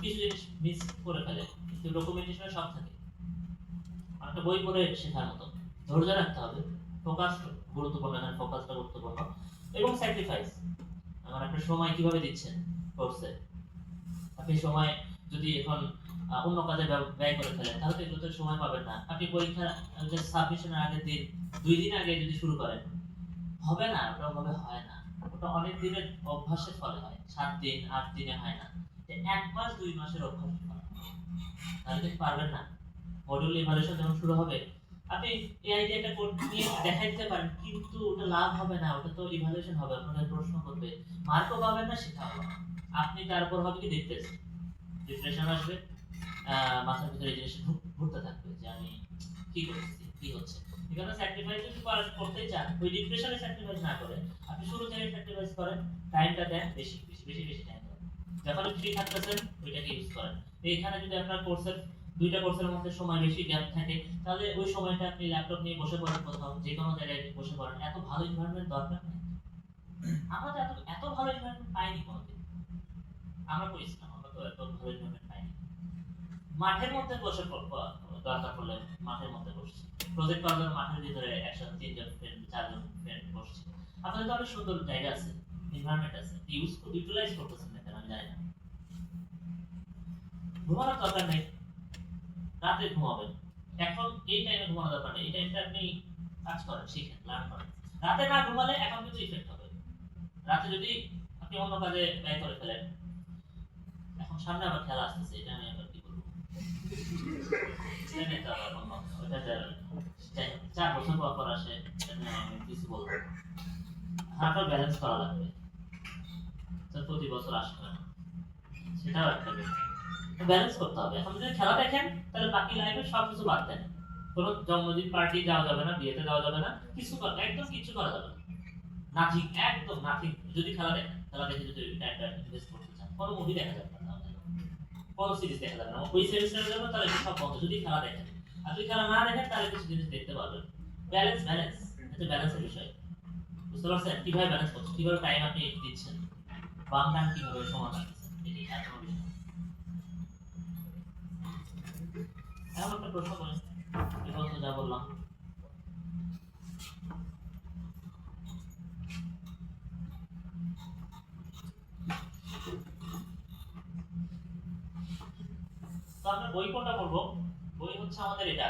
কিছু জিনিস মিস করে ফেলে, কিন্তু ডকুমেন্টেশনে সব থাকে। একটা বই পড়ে শেখার মতো, ধৈর্য রাখতে হবে, ফোকাস গুরুত্বপূর্ণ, এখানে ফোকাসটা গুরুত্বপূর্ণ, এবং স্যাক্রিফাইস। আমার একটা সময় কিভাবে দিচ্ছেন কোর্সে, আপনি সময় যদি এখন অন্য কাজে ব্যয় করে ফেলেন, তাহলে তো এগুলোতে সময় পাবেন না। আপনি পরীক্ষা যে সাবমিশনের আগের দিন 2 দিন আগে যদি শুরু করেন, হবে না, ওটা ওভাবে হয় না, ওটা অনেক দিনের অভ্যাসের ফলে হয়, 7 দিন 8 দিনে হয় না, 1 মাস 2 মাসের অভ্যাসের ফলে, তাহলে কিন্তু পারবেন না। মডিউল ইভালুয়েশন যখন শুরু হবে, আপনি এই আইডিয়াটা নিয়ে দেখাই দিতে পারেন, কিন্তু ওটা লাভ হবে না, ওটা তো ইভালুয়েশন হবে, আপনাদের প্রশ্ন করবে, মার্কও পাবেন না, শেখা হবে না, আপনি তারপর হবে কি ডিপ্রেশন আসবে, মাথার ভিতরে এই জিনিস ঘুরতে থাকবে যে আমি কি করতেছি, কি হচ্ছে। এখানে স্যাক্রিফাইস যদি করতেই চান, ওই ডিপ্রেশনে স্যাক্রিফাইস না করে আপনি শুরু থেকে স্যাক্রিফাইস করেন, টাইমটা দেন, বেশি টাইম দেন, যখন ফ্রি থাকতেছেন ওইটাকে ইউজ করেন। এইখানে যদি আপনার দুইটা কোর্সের মধ্যে সময় বেশি গ্যাপ থাকে, তাহলে ওই সময়টা আপনি ল্যাপটপ নিয়ে বসে পড়েন, কোথাও যে কোনো জায়গায় বসে পড়েন, এত ভালো এনভায়রনমেন্ট দরকার নেই। আমরা তো এত ভালো এনভায়রনমেন্ট পাইনি কোনোদিন, আমরা পরিশ্রম, আমরা তো এত ভালো এনভায়রনমেন্ট পাইনি। মাঠের মধ্যে বসে দরকার পড়লে মাঠের মধ্যে বসছি, প্রজেক্ট করার জন্য মাঠের ভিতরে একসাথে 3 জন ফ্রেন্ড 4 জন ফ্রেন্ড বসছি। আপনাদের তো অনেক সুন্দর জায়গা আছে, এনভায়রনমেন্ট আছে, ইউটিলাইজ করতেছেন না কেন আমি জানি না। ঘুমানোর দরকার নেই, রাতে ঘুমাবেন। এখন এই টাইমে ঘুমানোর দরকার নেই, এই টাইমটা আপনি কাজ করেন, শিখেন, লার্ন করেন। রাতে না ঘুমালে এখন কিছু ইফেক্ট হবে। রাতে যদি আপনি অন্য কাজে ব্যয় করে ফেলেন, এখন সামনে আবার খেলা আসতেছে, এটা আমি আবার কি করবো, এটা তো আবার অন্য, ওটা 4 বছর পর পর আসে, এটা নিয়ে আমি কিছু বলবো না। হাঁটা ব্যালেন্স করা লাগবে, তো প্রতি বছর আসবে না, সেটাও একটা বিষয়, ব্যালেন্স করতে হবে। এখন যদি খেলা দেখেন তাহলে বাকি লাইফে সবকিছু বাদ দেন, কোনো জন্মদিন পার্টি যাওয়া যাবে না, বিয়েতে যাওয়া যাবে না, কিছু একদম কিছু করা যাবে না, নাথিং, একদম নাথিং। যদি খেলা দেখেন, খেলা দেখে যদি টাইমটা ইনভেস্ট করতে চান, কোনো মুভি দেখা যাবে না, কোনো সিরিজ দেখা যাবে না, ওই সেমিস্টারের জন্য তাহলে সব বন্ধ। যদি খেলা দেখেন, আর যদি খেলা না দেখেন তাহলে কিছু জিনিস দেখতে পারবেন। ব্যালেন্স, ব্যালেন্স, এটা ব্যালেন্সের বিষয়। বুঝতে পারছেন কিভাবে ব্যালেন্স করছেন, কিভাবে টাইম আপনি দিচ্ছেন, বাম ডান কিভাবে সমান রাখছেন, এটি এত বিষয়। এখন একটা প্রশ্ন করেন, এখন তো যা বললাম। তো আমরা বই কোনটা পড়বো? বই হচ্ছে আমাদের এটা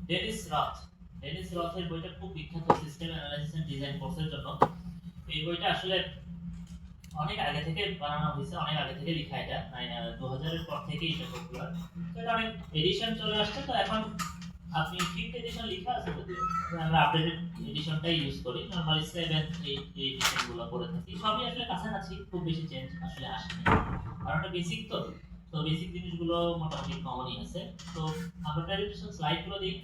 ডেনিস রথ। ডেনিস রথের বইটা খুব বিখ্যাত সিস্টেম অ্যানালাইসিস এন্ড ডিজাইন কোর্সের জন্য। এই বইটা আসলে অনেক আগে থেকে বানানো হয়েছে, অনেক আগে থেকে লেখা, এটা 2000 এর পর থেকেই এটা পপুলার। তো এটা অনেক এডিশন চলে আসছে, তো এখন আপনি 5th এডিশন লেখা আছে যদিও, আমরা আপডেটেড এডিশনটাই ইউজ করি। নরমালি 7 এই এডিশনগুলো করে থাকি, সবই আসলে কাছাকাছি, খুব বেশি চেঞ্জ আসলে আসেনি, কারণ এটা বেসিক, তো তো বেসিক জিনিসগুলো মোটামুটি কমনই আছে। তো আমরা প্রেজেন্টেশন স্লাইডগুলো দিই,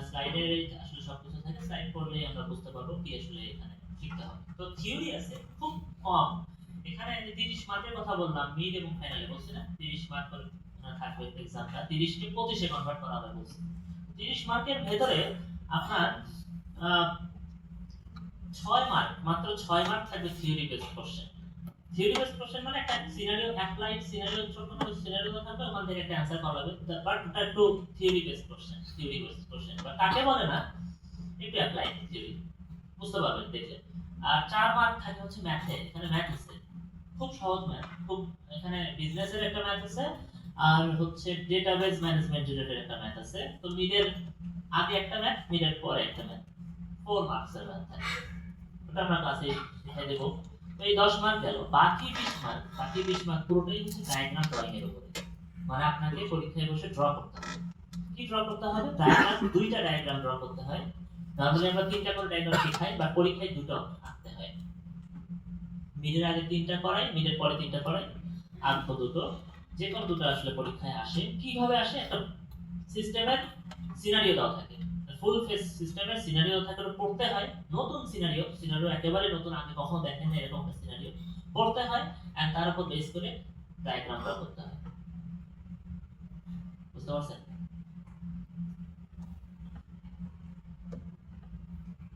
স্লাইডে আসলে সবকিছু থাকে, স্লাইড পড়লেই আমরা বুঝতে পারবো কি আসলে এখানে শিখতে হবে। তো থিওরি আছে খুব কম, এখানে যে 30 মার্কের কথা বললাম, মিড এবং ফাইনালে বলছি না, 30 মার্ক করে থাকবে এক্সামটা, 30 কে 25 এ কনভার্ট করা হবে বলছি। 30 মার্কের ভেতরে আপনার 6 মার্ক, মাত্র 6 মার্ক থাকবে theory based question. Theory based question মানে একটা সিনারিও, অ্যাপ্লাইড সিনারিও, ছোট ছোট সিনারিও থাকবে, ওখান থেকে একটা অ্যানসার করা হবে, বাট ওটা একটু theory based question. Theory based question বা কাকে বলে না, একটু অ্যাপ্লাইড থিওরি, বুঝতে পারবেন দেখলে। আর 4 মার্ক থাকে হচ্ছে ম্যাথে, এখানে ম্যাথ আছে, খুব সহজ ম্যাথ, খুব, এখানে বিজনেসের একটা ম্যাথ আছে, আর হচ্ছে ডেটাবেজ ম্যানেজমেন্ট রিলেটেড একটা ম্যাথ আছে। তো মিডের আগে একটা ম্যাথ, মিডের পরে একটা ম্যাথ, 4 মার্কস এর ম্যাথ থাকে, ওটা আমরা ক্লাসে দেখাই দেব। তো এই 10 মার্ক গেল, বাকি 20 মার্ক, বাকি 20 মার্ক পুরোটাই হচ্ছে ডায়াগ্রাম ড্রয়িং এর উপরে, মানে আপনাকে পরীক্ষায় বসে ড্র করতে হবে। কি ড্র করতে হবে? ডায়াগ্রাম, দুইটা ডায়াগ্রাম ড্র করতে হয়। নরমালি আমরা 3টা করে ডায়াগ্রাম শেখাই, বা পরীক্ষায় দুটো আঁকতে হয়। মিডের আগে 3টা করাই, মিডের পরে 3টা করাই, আর দুটো, যে কোনো দুটো আসলে পরীক্ষায় আসে। কিভাবে আসে? একটা সিস্টেমের সিনারিও দেওয়া থাকে, ফুল ফেস সিস্টেমের সিনারিও থাকে, ওটা পড়তে হয়, নতুন সিনারিও, সিনারিও একেবারে নতুন, আগে কখনো দেখেন না এরকম একটা সিনারিও, পড়তে হয়, আর তার উপর বেস করে ডায়াগ্রাম ড্র করতে হয়। বুঝতে পারছেন?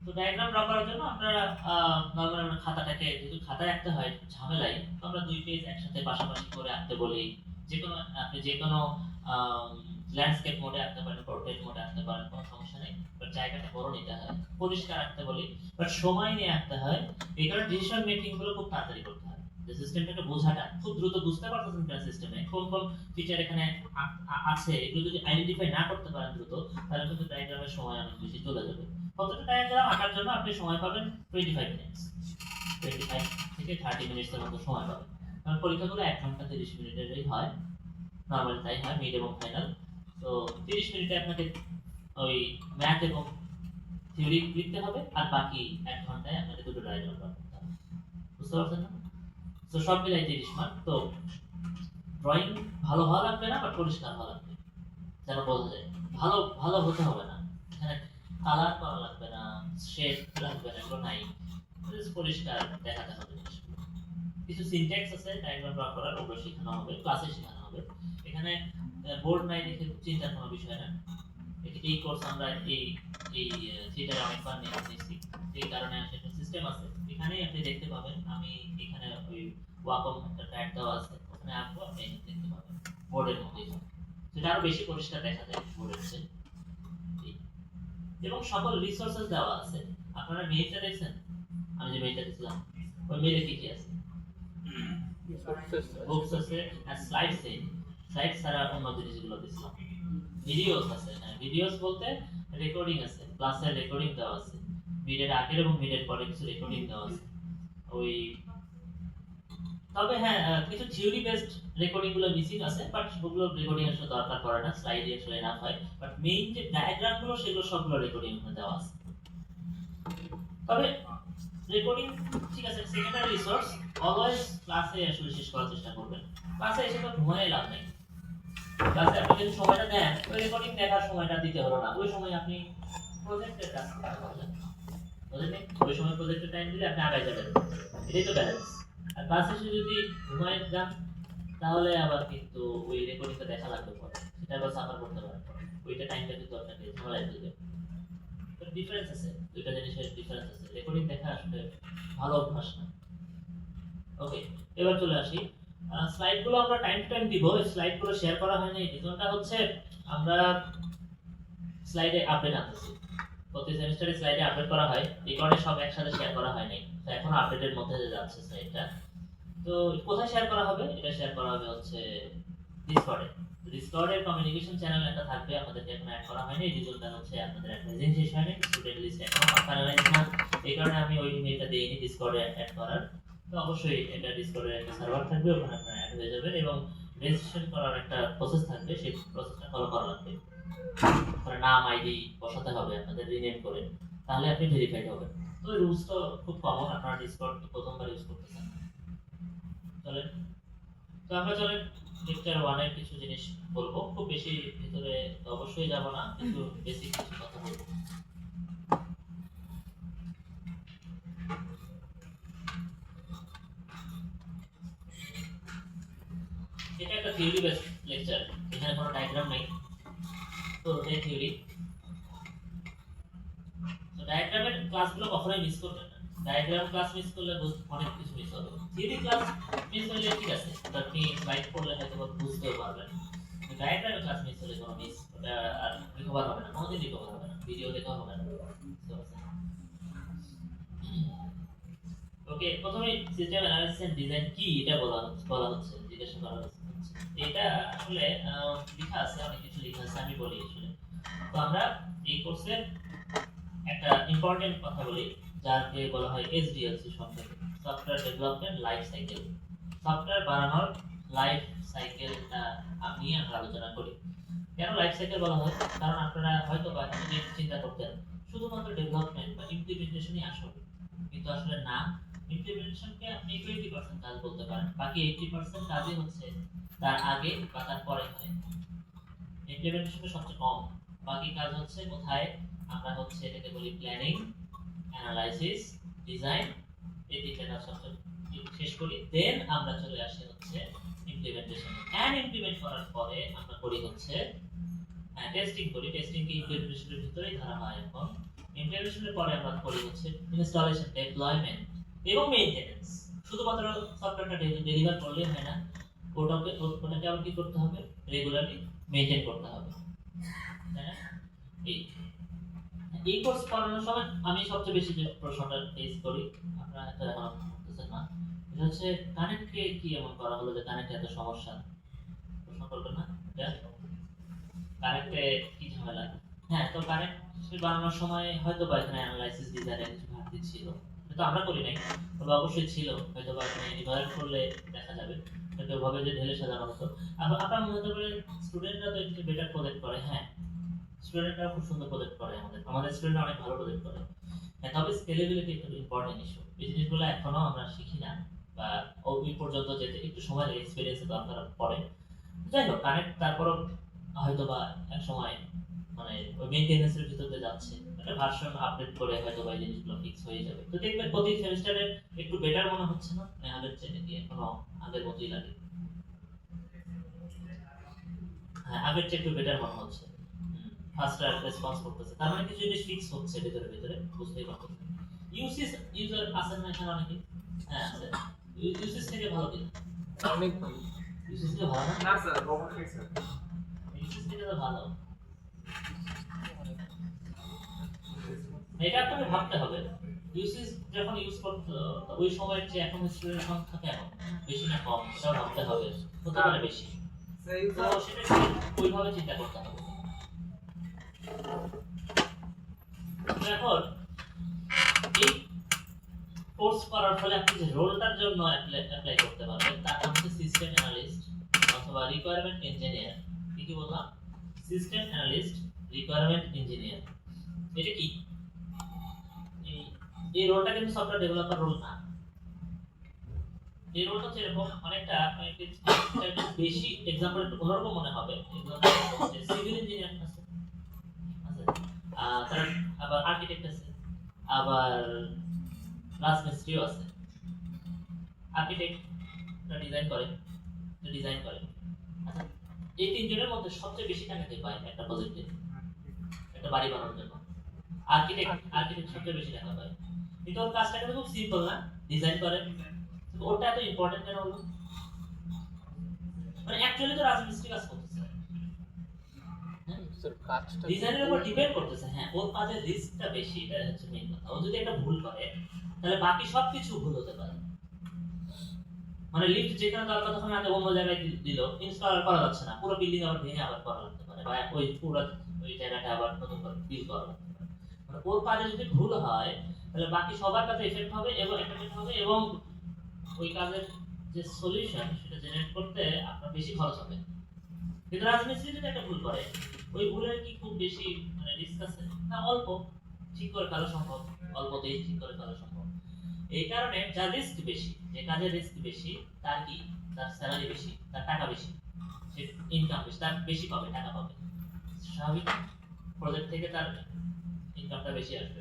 তো ডায়াগ্রাম ড্র করার জন্য আমরা নরমালি আমরা খাতাটাকে, যেহেতু খাতায় আঁকতে হয় ঝামেলাই, তো আমরা 2 পেজ একসাথে পাশাপাশি করে আঁকতে বলি। যেকোনো, আপনি যেকোনো ল্যান্ডস্কেপ মোডে আঁকতে পারেন, পোর্ট্রেট মোডে আঁকতে পারেন, কোনো সমস্যা নেই, বাট জায়গাটা বড় নিতে হয়, পরিষ্কার আঁকতে বলি, বাট সময় নিয়ে আঁকতে হয়। এই কারণে ডিসিশন মেকিং গুলো খুব তাড়াতাড়ি করতে হয়, যে সিস্টেমটাকে বোঝাটা খুব দ্রুত বুঝতে পারতেছেন কিনা, সিস্টেমে কোন কোন ফিচার এখানে আছে, এগুলো যদি আইডেন্টিফাই না করতে পারেন দ্রুত, তাহলে কিন্তু ডায়াগ্রামের সময় অনেক বেশি চলে যাবে। কতটা ডায়াগ্রাম আঁকার জন্য আপনি সময় পাবেন 25 মিনিটস, 25 থেকে 30 মিনিটের মতো সময় পাবেন, কারণ পরীক্ষাগুলো 1 ঘন্টা 30 মিনিটেরই হয়, নরমালি তাই হয়, মিড এবং ফাইনাল। তো 30 মিনিটে আপনাকে ওই ম্যাথ এবং থিওরি লিখতে হবে, আর বাকি 1 ঘন্টায় আপনাকে দুটো ডায়াগ্রাম করতে হবে। বুঝতে পারছেন না? তো সব মিলাই 30 মার্ক। তো ড্রয়িং ভালো হওয়া লাগবে না, বাট পরিষ্কার হওয়া লাগবে, যেন বোঝা যায়। ভালো ভালো হতে হবে না, এখানে কালার করা লাগবে না, শেড লাগবে না, এগুলো নাই, জাস্ট পরিষ্কার দেখাতে হবে জিনিসগুলো। কিছু সিনট্যাক্স আছে ডায়াগ্রাম ড্র করার, ওগুলো শেখানো হবে, ক্লাসে শেখানো হবে। এখানে বোর্ড নাই দেখে চিন্তার কোনো বিষয় না, এই কোর্স আমরা এই এই থিয়েটারে অনেকবার নিয়েছি, এই কারণে একটা সিস্টেম আছে, এখানেই আপনি দেখতে পাবেন। আমি এখানে ওই ওয়াকম একটা ট্যাগ দেওয়া আছে, ওখানে আঁকবো, আপনি দেখতে পাবেন বোর্ডের মধ্যেই। সেটা আরো বেশি পরিষ্কার দেখা যায় বোর্ডের চেয়ে। এবং সকল রিসোর্সেস দেওয়া আছে। আপনারা মেইলটা দেখছেন? আমি যে মেইলটা দিয়েছিলাম ওই মেইলে কি কি আছে? বুকস আছে আর স্লাইডস আছে। স্লাইডস ছাড়া অন্য জিনিসগুলো দিয়েছিলাম। ভিডিওস আছে, হ্যাঁ ভিডিওস বলতে রেকর্ডিং আছে, ক্লাসের রেকর্ডিং দেওয়া আছে। মিডের আগের এবং মিডের পরে কিছু রেকর্ডিং দেওয়া আছে। ওই তবে হ্যাঁ কিছু থিওরি বেসড রেকর্ডিং গুলো মিসিং আছে, বাট ওগুলো রেকর্ডিং আসলে দরকার পড়ে না, স্লাইডে আসলে এনাফ হয়। বাট মেইন যে ডায়াগ্রাম গুলো সেগুলো সবগুলো রেকর্ডিং এখানে দেওয়া আছে। তবে রেকর্ডিং ঠিক আছে, সেকেন্ডারি রিসোর্স। অলওয়েজ ক্লাসে আসলে শেষ করার চেষ্টা করবেন। ক্লাসে এসে তো ঘুমায় লাভ নেই। ক্লাসে আপনি যদি সময়টা দেন, ওই রেকর্ডিং দেখার সময়টা দিতে হলো না, ওই সময় আপনি প্রজেক্টের কাজ করতে পারবেন। বুঝলেন? ওই সময় প্রজেক্টের টাইম দিলে আপনি আগায় যাবেন। এটাই তো ব্যালেন্স। আর ক্লাসে এসে যদি ঘুমায় যান তাহলে আবার কিন্তু ওই রেকর্ডিংটা দেখা লাগবে পরে, সেটা আবার সাফার করতে পারেন। ওইটা টাইমটা কিন্তু আপনাকে ঝামেলায় দিবে। তো ডিফারেন্স আছে, দুইটা জিনিসের ডিফারেন্স আছে। রেকর্ডিং দেখা আসলে ভালো অভ্যাস না। ওকে, এবার চলে আসি স্লাইডগুলো আমরা টাইম টু টাইম দিব। এই স্লাইডগুলো শেয়ার করা হয়নি, রিজনটা হচ্ছে আমরা স্লাইডে আপডেট আনতেছি। প্রতি সেমিস্টারে স্লাইডে আপডেট করা হয়, এই কারণে সব একসাথে শেয়ার করা হয় নাই। তো এখন আপডেটের মধ্যে যাচ্ছে স্লাইডটা। তো কোথায় শেয়ার করা হবে? এটা শেয়ার করা হবে হচ্ছে ডিসকর্ডে। ডিসকর্ডের কমিউনিকেশন চ্যানেল একটা থাকবে, আপনাদেরকে এখন অ্যাড করা হয়নি। রিজনটা হচ্ছে আপনাদের একটা রেজিস্ট্রেশন হয়নি, স্টুডেন্ট লিস্ট এখনো ফাইনালাইজ না। এই কারণে আমি ওই মেইলটা দেইনি ডিসকর্ডে অ্যাড করার। তো অবশ্যই এটা ডিসকর্ডে একটা সার্ভার থাকবে, ওখানে আপনারা অ্যাড হয়ে যাবেন এবং রেজিস্ট্রেশন করার একটা প্রসেস থাকবে, সেই প্রসেসটা ফলো করা লাগবে। আপনার নাম আইডি বসাতে হবে আপনাদের রিনেম করে, তাহলে আপনি ভেরিফাইড হবেন। তো এই রুলস তো খুব কমন, আপনারা ডিসকর্ড প্রথমবার ইউজ করতেছেন। চলেন, তো আমরা চলেন লেকচার 1 এর কিছু জিনিস বলবো, খুব বেশি ভিতরে তো অবশ্যই যাব না, কিন্তু বেসিক কিছু কথা বলবো। এটা একটা থিওরি বেসড লেকচার, এখানে কোনো ডায়াগ্রাম নাই। তো এটাই থিওরি। তো ডায়াগ্রামের ক্লাসগুলো কখনোই মিস করবেন না। ডায়াগ্রাম ক্লাস মিস করলে অনেক কিছু মিস হবে। থিওরি ক্লাস মিস হলে ঠিক আছে, আপনি স্লাইড পড়লে হয়তো বুঝতেও পারবেন। ডায়াগ্রামের ক্লাস মিস হলে কোনো মিস ওটা আর রিকভার হবে না, কোনোদিন রিকভার হবে না, ভিডিও দেখা হবে না। ওকে, প্রথমে সিস্টেম অ্যানালিসিস এন্ড ডিজাইন কি এটা বলা হচ্ছে, জিজ্ঞাসা করা হচ্ছে। এটা আসলে লেখা আছে, অনেক কিছু লেখা আছে, আমি বলি আসলে। তো আমরা এই কোর্সের একটা ইম্পর্টেন্ট কথা বলি, যাকে বলা হয় এসডিএলসি শব্দ, software development life cycle. Software বানানোর লাইফ সাইকেলটা আমি আলোচনা করি। কেন লাইফ সাইকেল বলা হয়? কারণ আপনারা হয়তো বা যদি চিন্তা করতেন শুধুমাত্র ডেভেলপমেন্ট বা ইমপ্লিমেন্টেশনই আসল, কিন্তু আসলে না। ইমপ্লিমেন্টেশনকে আপনি 20% কাজ বলতে পারেন, বাকি 80% কাজই হচ্ছে তার আগে বা তার পরে হয়। ইমপ্লিমেন্টেশনটা সবচেয়ে কম, বাকি কাজ হচ্ছে কোথায়? আমরা হচ্ছে এটাকে বলি প্ল্যানিং, অ্যানালাইসিস, ডিজাইন। এই তিনটা কাজ সবচেয়ে শেষ করি, দেন আমরা চলে আসি হচ্ছে ইমপ্লিমেন্টেশন। এন্ড ইমপ্লিমেন্ট করার পরে আমরা করি হচ্ছে টেস্টিং করি। টেস্টিং কি ইমপ্লিমেন্টেশনের ভিতরেই ধরা হয়। এখন ইমপ্লিমেন্টেশনের পরে আমরা করি হচ্ছে ইনস্টলেশন, ডিপ্লয়মেন্ট এবং মেইনটেনেন্স। শুধুমাত্র সফটওয়্যারটা ডেলিভার করলেই হয় না, ওটাকে আবার কি করতে হবে? রেগুলারলি মেইনটেইন করতে হবে। তাই না? এই কোর্স করানোর সময় আমি সবচেয়ে বেশি যে প্রশ্নটা ফেস করি, আপনারা হয়তো এখন বুঝতেছেন না, এটা হচ্ছে কানেক্টকে কি এমন করা হলো যে কানেক্ট এত সমস্যা? প্রশ্ন করবেন না? কানেক্টে কি ঝামেলা? হ্যাঁ, তো কানেক্ট বানানোর সময় হয়তো বা এখানে অ্যানালাইসিস ডিজাইনের কিছু ঘাটতি ছিল, কিন্তু আমরা করি নাই, তবে অবশ্যই ছিল। হয়তো বা এখানে ইভালুয়েট করলে দেখা যাবে, হয়তো ভাবে যে ঢেলে সাজানো হতো। আপনার মনে হতে পারে স্টুডেন্টরা তো একটু বেটার প্রজেক্ট করে। হ্যাঁ, স্টুডেন্টরা খুব সুন্দর প্রজেক্ট করে, আমাদের স্টুডেন্টরা অনেক ভালো প্রজেক্ট করে। হ্যাঁ, তবে স্কেলেবিলিটি একটা ইম্পর্টেন্ট ইস্যু। এই জিনিসগুলো এখনো আমরা শিখি না, বা ওই পর্যন্ত যেতে একটু সময় লাগে, এক্সপেরিয়েন্সের দরকার পড়ে। যাই হোক, কানেক্ট তারপরও হয়তো বা এক সময় মানে ওই মেইনটেনেন্সের ভিতর দিয়ে যাচ্ছে, একটা ভার্সন আপডেট করে হয়তো বা এই জিনিসগুলো ফিক্স হয়ে যাবে। তো দেখবেন প্রতি সেমিস্টারে একটু বেটার মনে হচ্ছে না? আগের চেয়ে কি এখনো আগের মতোই লাগে? হ্যাঁ, আগের চেয়ে একটু বেটার মনে হচ্ছে, ফাস্টার রেসপন্স করতেছে। তার মানে কিছু জিনিস ফিক্স হচ্ছে ভিতরে ভিতরে, বুঝতেই পারতেছেন। ইউসিস ইউজার আছেন না এখানে অনেকে? হ্যাঁ আছে। ইউসিস থেকে ভালো কি? অনেক ভালো। ইউসিস থেকে ভালো না? না স্যার, অবশ্যই স্যার। ইউসেজ থেকে তো ভালো। এটা আপনাকে ভাবতে হবে ইউসেজ যখন ইউজ করতে ওই সময়ের যে এখন স্টুডেন্ট সংখ্যা কেন বেশি না কম সেটা ভাবতে হবে, হতে পারে বেশি, তো সেটা ওইভাবে চিন্তা করতে হবে। এখন এই কোর্স করার ফলে আপনি যে রোলটার জন্য অ্যাপ্লাই করতে পারবেন তার নাম হচ্ছে সিস্টেম অ্যানালিস্ট অথবা রিকোয়ারমেন্ট ইঞ্জিনিয়ার। কি বললাম? System analyst, requirement engineer. এটা কি? এই রোলটা কিন্তু সফটওয়্যার ডেভেলপার রোল না। এই রোলটা হচ্ছে এরকম অনেকটা বেশি এক্সাম্পল একটু অন্যরকম মনে হবে। সিভিল ইঞ্জিনিয়ার আছে, তার আবার আর্কিটেক্ট আছে, আবার রাজমিস্ত্রিও আছে। আর্কিটেক্ট ডিজাইন করে। আচ্ছা, এই তিনজনের মধ্যে সবচেয়ে বেশি টাকা কে পায় একটা প্রজেক্টে, একটা বাড়ি বানানোর জন্য? আর্কিটেক্ট সবচেয়ে বেশি টাকা পায়। কিন্তু ওর কাজটা কিন্তু খুব সিম্পল না, ডিজাইন করে। ওটা এত ইম্পর্টেন্ট কেন হলো? মানে অ্যাকচুয়ালি তো রাজমিস্ত্রি কাজ করতেছে, ডিজাইনের উপর ডিপেন্ড করতেছে। হ্যাঁ, ওর কাজের রিস্কটা বেশি, এটা হচ্ছে মেইন কথা। ও যদি একটা ভুল করে তাহলে বাকি সবকিছু ভুল হতে পারে। মানে লিফট যেখানে দরকার তখন আগে অন্য জায়গায় দিল, ইনস্টল করা যাচ্ছে না, পুরো বিল্ডিং আবার ভেঙে আবার করা লাগতে পারে, বা ওই পুরো ওই জায়গাটা আবার নতুন করে বিল করা লাগতে পারে। মানে ওর কাজে যদি ভুল হয় তাহলে বাকি সবার কাছে এফেক্ট হবে এবং ওই কাজের যে সলিউশন সেটা জেনারেট করতে আপনার বেশি খরচ হবে। কিন্তু রাজমিস্ত্রি যদি একটা ভুল করে, ওই ভুলের কি খুব বেশি মানে রিস্ক আছে না? অল্প, ঠিক করে ফেলা সম্ভব, অল্পতেই ঠিক করে ফেলা সম্ভব। এই কারণে যার রিস্ক বেশি, যে কাজের রিস্ক বেশি, তার কি তার স্যালারি বেশি, তার টাকা বেশি, সে ইনকাম বেশি, তার বেশি পাবে, টাকা পাবে। স্বাভাবিক, প্রজেক্ট থেকে তার ইনকামটা বেশি আসবে।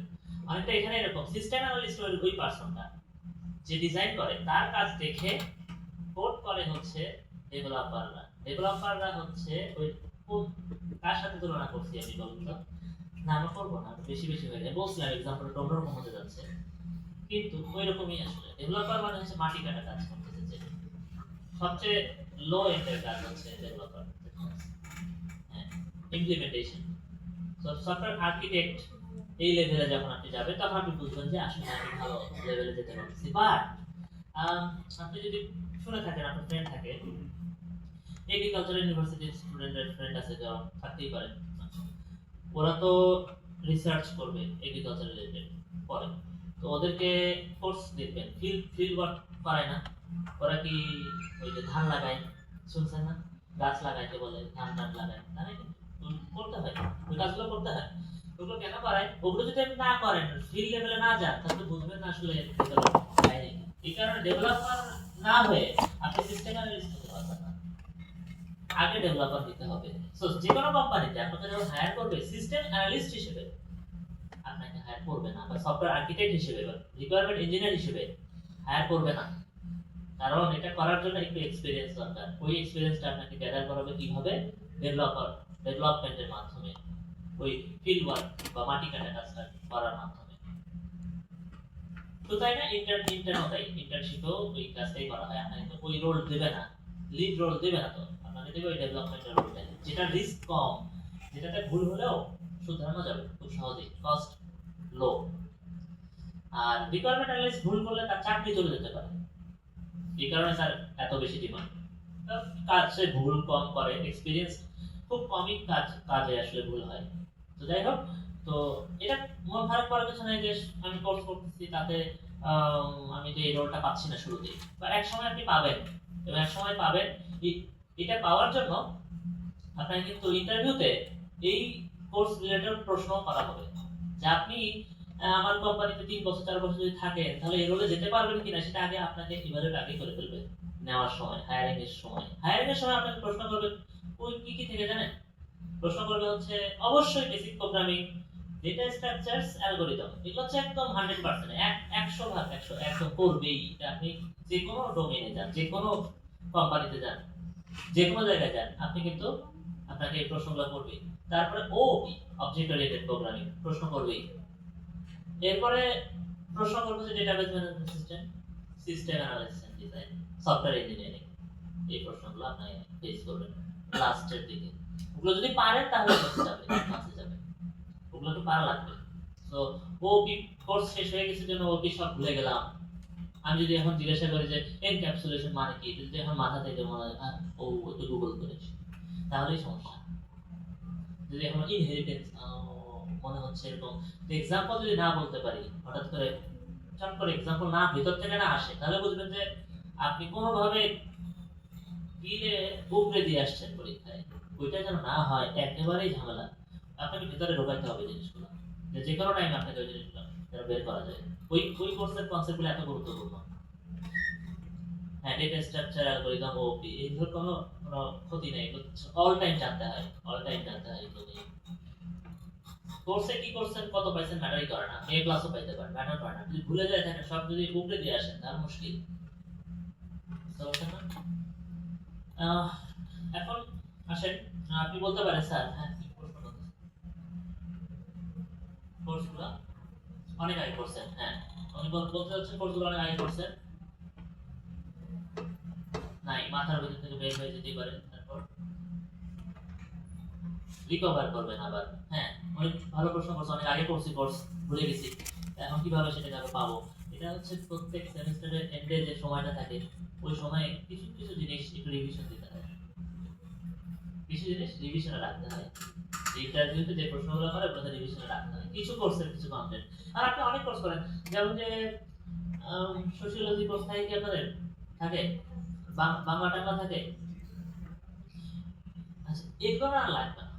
অনেকটা এখানে এরকম সিস্টেম অ্যানালিস্ট ওই পারসনটা যে ডিজাইন করে, তার কাজ দেখে কোড করে হচ্ছে ডেভেলপাররা হচ্ছে ওই কার সাথে তুলনা করছি আমি বলুন তো? না, আমরা করবো না, বেশি হয়ে যায়। বলছিলাম এক্সাম্পলটা অন্যরকম হতে যাচ্ছে, কিন্তু ওই রকমই আসলে। ডেভেলপার মানে হচ্ছে মাটি কাটা কাজ করতেছে, যে সবচেয়ে লো এন্ডের কাজ হচ্ছে ডেভেলপার। হ্যাঁ, ইমপ্লিমেন্টেশন। সো সফটওয়্যার আর্কিটেক্ট এই লেভেলে যখন আপনি যাবেন তখন আপনি বুঝবেন যে আসলে আমি ভালো লেভেলে যেতে পারছি। বাট আপনি যদি শুনে থাকেন, আপনার ফ্রেন্ড থাকে এগ্রিকালচার ইউনিভার্সিটির স্টুডেন্টের ফ্রেন্ড আছে, যারা থাকতেই পারে, ওরা তো রিসার্চ করবে এগ্রিকালচার রিলেটেড পরে, তো ওদেরকে কোর্স দেখবেন, ফিল্ড ওয়ার্ক করায় না? ওরা কি ওই যে ধান লাগায়, শুনছেন না? গাছ লাগাইতে বলে, ধান লাগায়, তাই করতে হয়, ওই কাজগুলো করতে হয়। ওগুলো কেন করায়? ওগুলো যদি আপনি না করেন, ফিল্ড লেভেলে না যান, তাহলে বুঝবেন না আসলে এই কারণে ডেভেলপার না হয়ে আপনি সিস্টেম অ্যানালিস্ট হতে পারবেন না। আগে ডেভেলপার দিতে হবে। সো যে কোনো কোম্পানিতে আপনাকে যখন হায়ার করবে সিস্টেম অ্যানালিস্ট হিসেবে আপনাকে হায়ার করবে না, বা সফটওয়্যার আর্কিটেক্ট হিসেবে বা রিকোয়ারমেন্ট ইঞ্জিনিয়ার হিসেবে হায়ার করবে না। কারণ এটা করার জন্য একটু এক্সপেরিয়েন্স দরকার। ওই এক্সপেরিয়েন্সটা আপনাকে গ্যাদার করাবে কিভাবে? ডেভেলপমেন্টের মাধ্যমে, ওই ফিল্ড ওয়ার্ক বা মাটি কাটা কাজটা করার মাধ্যমে। তো তাই না, ইন্টার্নশিপেও ওই কাজটাই করা হয়। আপনাকে তো ওই রোল দেবে না, লিড রোল দেবে না, তো আপনাকে দেবে ওই ডেভেলপমেন্টের রোল, যেটা রিস্ক কম, যেটাতে ভুল হলেও শুধরানো যাবে খুব সহজেই, কস্ট লো। আর রিকোয়ারমেন্ট অ্যানালিস্ট ভুল করলে তার চাকরি চলে যেতে পারে, এই কারণে স্যার এত বেশি ডিমান্ড। কাজ সে ভুল কম করে, এক্সপেরিয়েন্স খুব কমই কাজে আসলে ভুল হয়। তো যাই হোক, তো এটা মন খারাপ করার কিছু নাই যে আমি কোর্স করতেছি তাতে আমি যে এই রোলটা পাচ্ছি না শুরুতে, বা এক সময় আপনি পাবেন, এবং এক সময় পাবেন। এটা পাওয়ার জন্য আপনাকে কিন্তু ইন্টারভিউতে এই কোর্স রিলেটেড প্রশ্ন করা হবে, যে আপনি আমার কোম্পানিতে 3 বছর 4 বছর যদি থাকেন তাহলে এই রোলে যেতে পারবেন কিনা, সেটা আগে আপনাকে ইভালুয়েট আগে করে ফেলবে। নেওয়ার সময়, হায়ারিং এর সময় আপনাকে প্রশ্ন করবে ওই কি থেকে জানেন? প্রশ্ন করবে হচ্ছে অবশ্যই basic programming, data structures, algorithm. এগুলো হচ্ছে একদম 100%, 100% একদম করবেই। এটা আপনি যে কোনো ডোমেইনে যান, যে কোনো কোম্পানিতে যান, যে কোনো জায়গায় যান, আপনি কিন্তু আপনাকে এই প্রশ্নগুলো করবেই। তারপরে ওপি, অবজেক্ট ওরিয়েন্টেড প্রোগ্রামিং, প্রশ্ন করবেই। এরপরে প্রশ্ন করবে যে database management system, system analysis design, software engineering. এই প্রশ্নগুলো আপনি ফেস করবেন লাস্টের দিকে। ওগুলো যদি পারেন তাহলে হচ্ছে যাবে, অ্যাডভান্সে যাবে, ওগুলো তো পারা লাগবে। তো ও কি কোর্স শেষ হয়ে গেছে জন্য ও কি সব ভুলে গেলাম। আমি যদি এখন জিজ্ঞাসা করি যে এনক্যাপসুলেশন মানে কি, যদি এখন মাথা থেকে মনে হয় ও একটু গুগল করেছি, তাহলেই সমস্যা। যদি এখন ইনহেরিটেন্স মনে হচ্ছে এরকম, এক্সাম্পল যদি না বলতে পারি, হঠাৎ করে চট করে এক্সাম্পল না ভিতর থেকে না আসে, তাহলে বুঝবেন যে আপনি কোনোভাবে গিলে উপরে দিয়ে আসছেন পরীক্ষায়। ওইটা যেন না হয়, একেবারেই ঝামেলা। আপনাকে ভিতরে ঢোকাইতে হবে জিনিসগুলো, যে কোনো টাইমে আপনাকে ওই জিনিসগুলো যেন বের করা যায়। ওই কোর্সের কনসেপ্টগুলো এত গুরুত্বপূর্ণ। হ্যাঁ, ডেটা স্ট্রাকচার, অ্যালগরিদম, ওপি, এগুলোর কোনো কোনো ক্ষতি নেই, অল টাইম জানতে হয়, অল টাইম জানতে হয় এগুলো নিয়ে। কোর্সে কি করছেন, কত পাইছেন ম্যাটারই করে না, এ প্লাসও পাইতে পারেন, ম্যাটার করে না। যদি ভুলে যায় থাকেন, সব যদি উপরে দিয়ে আসেন, তাহলে মুশকিল। এখন আসেন, আপনি বলতে পারেন স্যার, হ্যাঁ কোর্সগুলো অনেক আগে করছেন, হ্যাঁ উনি বলতে চাচ্ছেন কোর্সগুলো অনেক আগে করছেন, নাই মাথার ভিতর থেকে বের হয়ে যেতেই পারে, তারপর রিকভার করবেন আবার। হ্যাঁ, অনেক ভালো প্রশ্ন করছে, অনেক আগে করছি কোর্স, ভুলে গেছি, এখন কিভাবে সেটাকে আবার পাবো। এটা হচ্ছে প্রত্যেক সেমিস্টারের এন্ডে যে সময়টা থাকে, ওই সময়ে কিছু কিছু জিনিস একটু রিভিশন দিতে হয়, কিছু জিনিস রিভিশনে রাখতে হয়। ইন্টারভিউতে যে প্রশ্নগুলো করে ওগুলো রিভিশনে রাখতে হয়, কিছু কোর্সের কিছু কন্টেন্ট। আর আপনি অনেক কোর্স করেন, যেমন যে সোশিওলজি কোর্স থাকে কি আপনাদের, থাকে বাংলা টাংলা থাকে, আচ্ছা এগুলো না লাগবে না,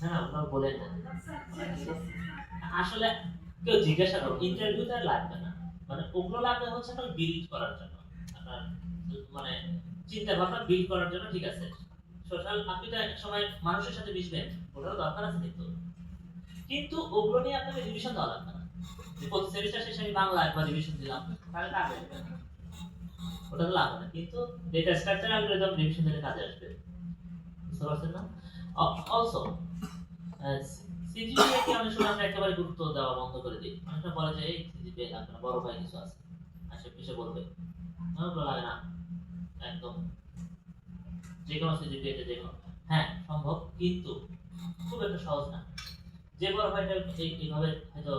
হ্যাঁ ওগুলো বলেন না, আসলে কেউ জিজ্ঞাসা করো, ইন্টারভিউতে লাগবে না, মানে ওগুলো লাগবে হচ্ছে আপনার বিল্ড করার জন্য, আপনার মানে চিন্তা ভাবনা বিল্ড করার জন্য, ঠিক আছে। সোশ্যাল, আপনি তো এক সময় মানুষের সাথে মিশবেন, ওটারও দরকার আছে কিন্তু, কিন্তু ওগুলো নিয়ে আপনাকে রিভিশন দেওয়া লাগবে না। যে প্রতি সেমিস্টার শেষে আমি বাংলা একবার রিভিশন দিলাম, তাহলে কাজে আসবে না, ওটা তো লাগবে না। কিন্তু ডেটা স্ট্রাকচার অ্যালগরিদম রিভিশন দিলে কাজে আসবে, বুঝতে পারছেন না? অলসো সিজিপিএ কে অনেক সময় আমরা একেবারে গুরুত্ব দেওয়া বন্ধ করে দিই। অনেকটা বলে যে এই সিজিপিএ লাগবে না, বড় ভাই কিছু আছে আশেপাশে বলবে, ওগুলো লাগে না একদম, যে কোনো সিজিপিএ তে যে কোনো, হ্যাঁ সম্ভব, কিন্তু খুব একটা সহজ না। যে বড় ভাইটা এইভাবে হয়তো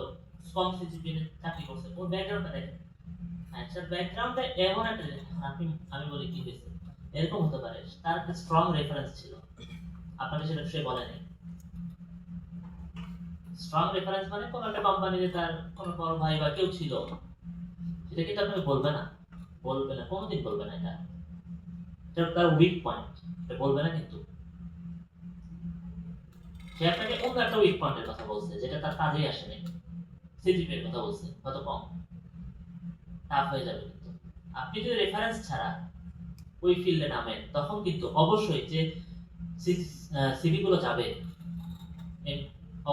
কম সিজিপিএ চাকরি করছে, ওর ব্যাকগ্রাউন্ডটা দেখেন, আচ্ছা ব্যাকগ্রাউন্ডে এমন একটা জিনিস, আপনি আমি বলি কি হয়েছে, এরকম হতে পারে তার একটা স্ট্রং রেফারেন্স ছিল, আপনাকে সেটা সে বলে নাই। স্ট্রং রেফারেন্স মানে কোন একটা কোম্পানিতে তার কোন বড় ভাই বা কেউ ছিল, সেটা কিন্তু আপনাকে বলবে না, বলবে না, কোনোদিন বলবে না, এটা এটা তার উইক পয়েন্ট, এটা বলবে না। কিন্তু সে আপনাকে অন্য একটা উইক পয়েন্টের কথা বলছে, যেটা তার কাজেই আসেনি, সিজিপি এর কথা বলছে, কত কম, টাফ হয়ে যাবে। কিন্তু আপনি যদি রেফারেন্স ছাড়া ওই ফিল্ডে নামেন, তখন কিন্তু অবশ্যই যে সিভি গুলো যাবে,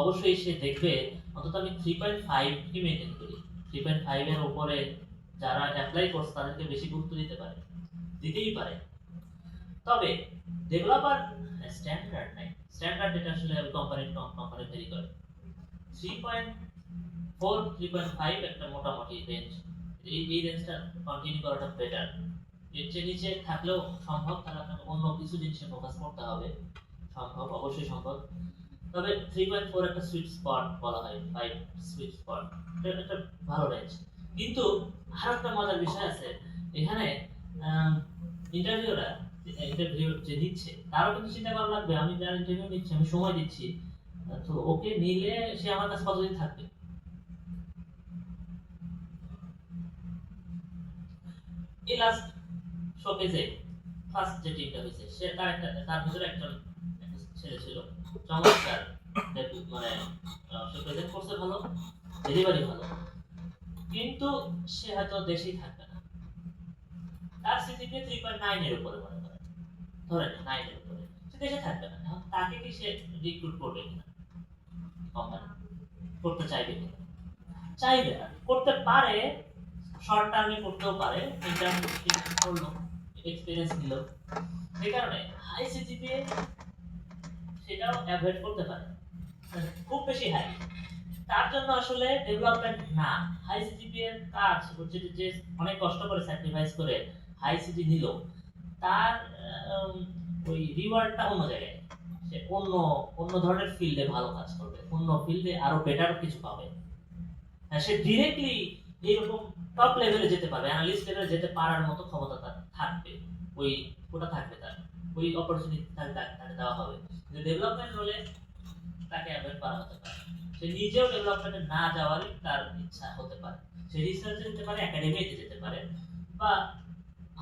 অবশ্যই সে দেখবে অন্তত আমি 3.5 কি মেইনটেইন করি, 3.5 এর উপরে যারা অ্যাপ্লাই করছে তাদেরকে বেশি গুরুত্ব দিতে পারে, দিতেই পারে। তবে ডেভেলপার স্ট্যান্ডার্ড নাই, স্ট্যান্ডার্ড যেটা আসলে কোম্পানি ভেরি করে, 3.4 3.5 একটা মোটামুটি রেঞ্জ, এই রেঞ্জটা কন্টিনিউ করাটা বেটার। এর চেয়ে নিচে থাকলেও সম্ভব, তাহলে আপনাকে অন্য কিছু জিনিসে ফোকাস করতে হবে, সম্ভব, অবশ্যই সম্ভব। তবে 3.4 একটা সুইট স্পট বলা হয়, 5 সুইট স্পট, এটা একটা ভালো রেঞ্জ। কিন্তু আর একটা মজার বিষয় আছে এখানে, ইন্টারভিউরা, ইন্টারভিউ যে দিচ্ছে তারও কিন্তু চিন্তা করা লাগবে, আমি যার ইন্টারভিউ নিচ্ছি আমি সময় দিচ্ছি, তো ওকে নিলে সে আমার কাছে কতদিন থাকবে। এই লাস্ট শোকেজে ফার্স্ট যে টিমটা হয়েছে, সে তার একটা, তার ভিতরে একজন ছেলে ছিল চমৎকার, মানে সে প্রেজেন্ট করছে ভালো, ডেলিভারি ভালো, কিন্তু সে হয়তো দেশেই থাকবে না, তার সিজিপিএ 3.9 এর উপরে, মনে করেন ধরেন 9 এর উপরে, সে দেশে থাকবে না। এখন তাকে কি সে রিক্রুট করবে কিনা কোম্পানি, করতে চাইবে কিনা, চাইবে না, করতে পারে, শর্ট টার্মে করতেও পারে, ইন্টার্নশিপ করলো, এক্সপেরিয়েন্স নিল, সেই কারণে হাই সিজিপিএ সেটাও অ্যাভয়েড করতে পারে, খুব বেশি হাই, তার জন্য আসলে ডেভেলপমেন্ট না, হাই সিজিপি এর কাজ হচ্ছে যে অনেক কষ্ট করে স্যাক্রিফাইস করে হাই সিজি নিল, তার ওই রিওয়ার্ডটা অন্য জায়গায়, সে অন্য অন্য ধরনের ফিল্ডে ভালো কাজ করবে, অন্য ফিল্ডে আরো বেটার কিছু পাবে। হ্যাঁ, সে ডিরেক্টলি এরকম টপ লেভেলে যেতে পারবে, অ্যানালিস্ট লেভেলে যেতে পারার মতো ক্ষমতা তার থাকবে, ওই ওটা থাকবে তার, ওই অপরচুনিটি তাকে দেওয়া হবে। যে ডেভেলপমেন্ট রোলে তাকে অ্যাভয়েড করা হতে পারে, সে নিজেও ডেভেলপমেন্টে না যাওয়ারই তার ইচ্ছা হতে পারে, সে রিসার্চে যেতে পারে, একাডেমিতে যেতে পারে, বা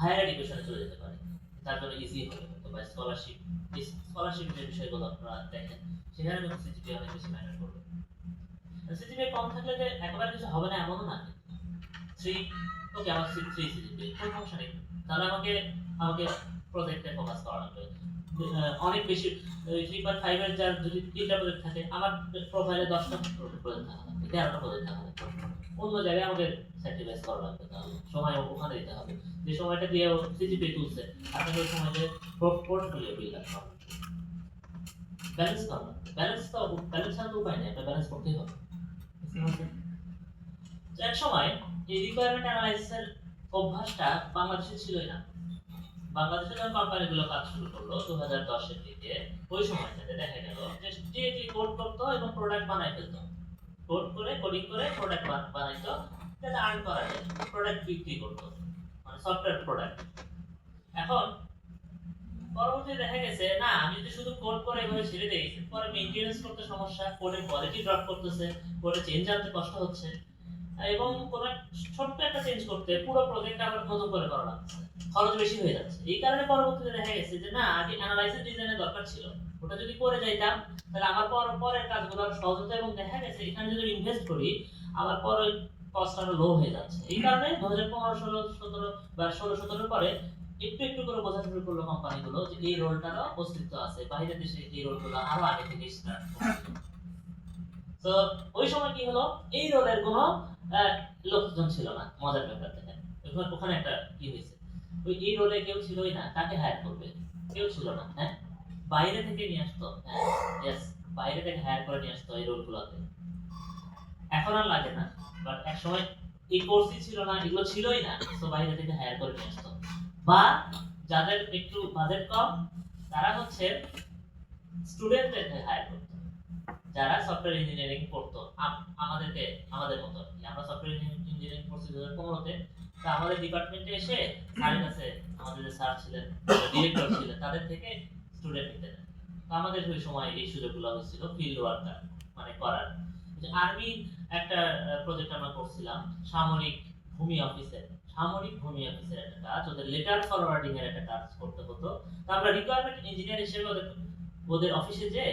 হায়ার এডুকেশনে চলে যেতে পারে, তার জন্য ইজি হবে। বা স্কলারশিপ, স্কলারশিপ যে বিষয়গুলো আপনারা দেখেন সেখানে কিন্তু সিজিপিএ অনেক বেশি ম্যাটার করবে। সিজিপিএ কম থাকলে যে একেবারে কিছু হবে না এমনও না। 3 ওকে, আমার 3 সিজিপিএ কোনো সমস্যা নেই, তাহলে আমাকে আমাকে প্রজেক্টে ফোকাস করা লাগবে। অনেক বেশি 3.5 এর যার যদি 3টা প্রজেক্ট থাকে, আমার প্রোফাইলে 10টা প্রজেক্ট থাকা লাগবে, 13টা প্রজেক্ট থাকা লাগবে, অন্য জায়গায় আমাদের স্যাক্রিফাইস করা লাগবে, তাহলে সময় ওখানে দিতে হবে। যে সময়টা দিয়ে সিজিপিএ তুলছে আপনাকে ওই সময়তে পোর্টফোলিও বিল্ড আপ করা, ব্যালেন্স করা, ব্যালেন্স ছাড়া তো উপায় নেই, আপনার ব্যালেন্স করতেই হবে। এক সময় এই রিকোয়ারমেন্ট অ্যানালাইসিসের অভ্যাসটা বাংলাদেশে ছিলই না। বাংলাদেশে যখন কোম্পানিগুলো কাজ শুরু করলো 2010 এর দিকে, ওই সময়টাতে দেখা গেল যে ডিরেক্টলি কোড করতো এবং প্রোডাক্ট বানাই ফেলতো, কোড করে কোডিং করে প্রোডাক্ট বানাইতো, যাতে আর্ন করা যায়, প্রোডাক্ট বিক্রি করতো, মানে সফটওয়্যার প্রোডাক্ট। এখন পরবর্তীতে দেখা গেছে না, আমি যদি শুধু কোড করে এভাবে ছেড়ে দেই, পরে মেইনটেনেন্স করতে সমস্যা, কোডের কোয়ালিটি ড্রপ করতেছে, কোডে চেঞ্জ আনতে কষ্ট হচ্ছে, এবং কোন ছোট্ট একটা চেঞ্জ করতে পুরো প্রজেক্ট আবার নতুন করে করা লাগছে, খরচ বেশি হয়ে যাচ্ছে। এই কারণে পরবর্তীতে দেখা গেছে যে না, আগে অ্যানালাইসিস ডিজাইনের দরকার ছিল, ওটা যদি করে যাইতাম তাহলে আমার পরের কাজগুলো আরো সহজ হতো, এবং দেখা গেছে এখানে যদি ইনভেস্ট করি আমার পরে কস্ট আরো লো হয়ে যাচ্ছে। এই কারণে 2015 16 বা 16 17 পরে একটু একটু করে বোঝা শুরু করলো কোম্পানিগুলো যে এই রোলটারও অস্তিত্ব আছে, বাইরের দেশে এই রোলগুলো আরো আগে থেকে স্টার্ট করছিল। তো ওই সময় কি হলো, এই রোলের কোনো লোকজন ছিল না। মজার ব্যাপার দেখেন, ওখানে একটা কি হয়েছে, ওই এই রোলে কেউ ছিলই না, কাকে হায়ার করবে, কেউ ছিল না। হ্যাঁ, বাইরে থেকে নিয়ে আসতো, হ্যাঁ ইয়েস, বাইরে থেকে হায়ার করে নিয়ে আসতো এই রোলগুলোতে। এখন আর লাগে না, বাট এক সময় এই কোর্সই ছিল না, এগুলো ছিলই না, তো বাইরে থেকে হায়ার করে নিয়ে আসতো। বা যাদের একটু বাজেট কম তারা হচ্ছে স্টুডেন্টদের হায়ার করতো, যারা সফটওয়্যার ইঞ্জিনিয়ারিং পড়তো, আমাদেরকে, আমাদের মতো। আমরা সফটওয়্যার ইঞ্জিনিয়ারিং পড়ছি 2015-তে, তা আমাদের ডিপার্টমেন্টে এসে স্যারের কাছে, আমাদের যে স্যার ছিলেন, ডিরেক্টর ছিলেন, তাদের থেকে স্টুডেন্ট নিতেন। তো আমাদের ওই সময় এই সুযোগগুলো হয়েছিল ফিল্ড ওয়ার্কার মানে করার। আর্মি একটা প্রজেক্ট আমরা করছিলাম, সামরিক ভূমি অফিসের একটা কাজ, ওদের লেটার ফরওয়ার্ডিং এর একটা কাজ করতে হতো। তো আমরা রিকোয়ারমেন্ট ইঞ্জিনিয়ার হিসেবে ওদের অফিসে যে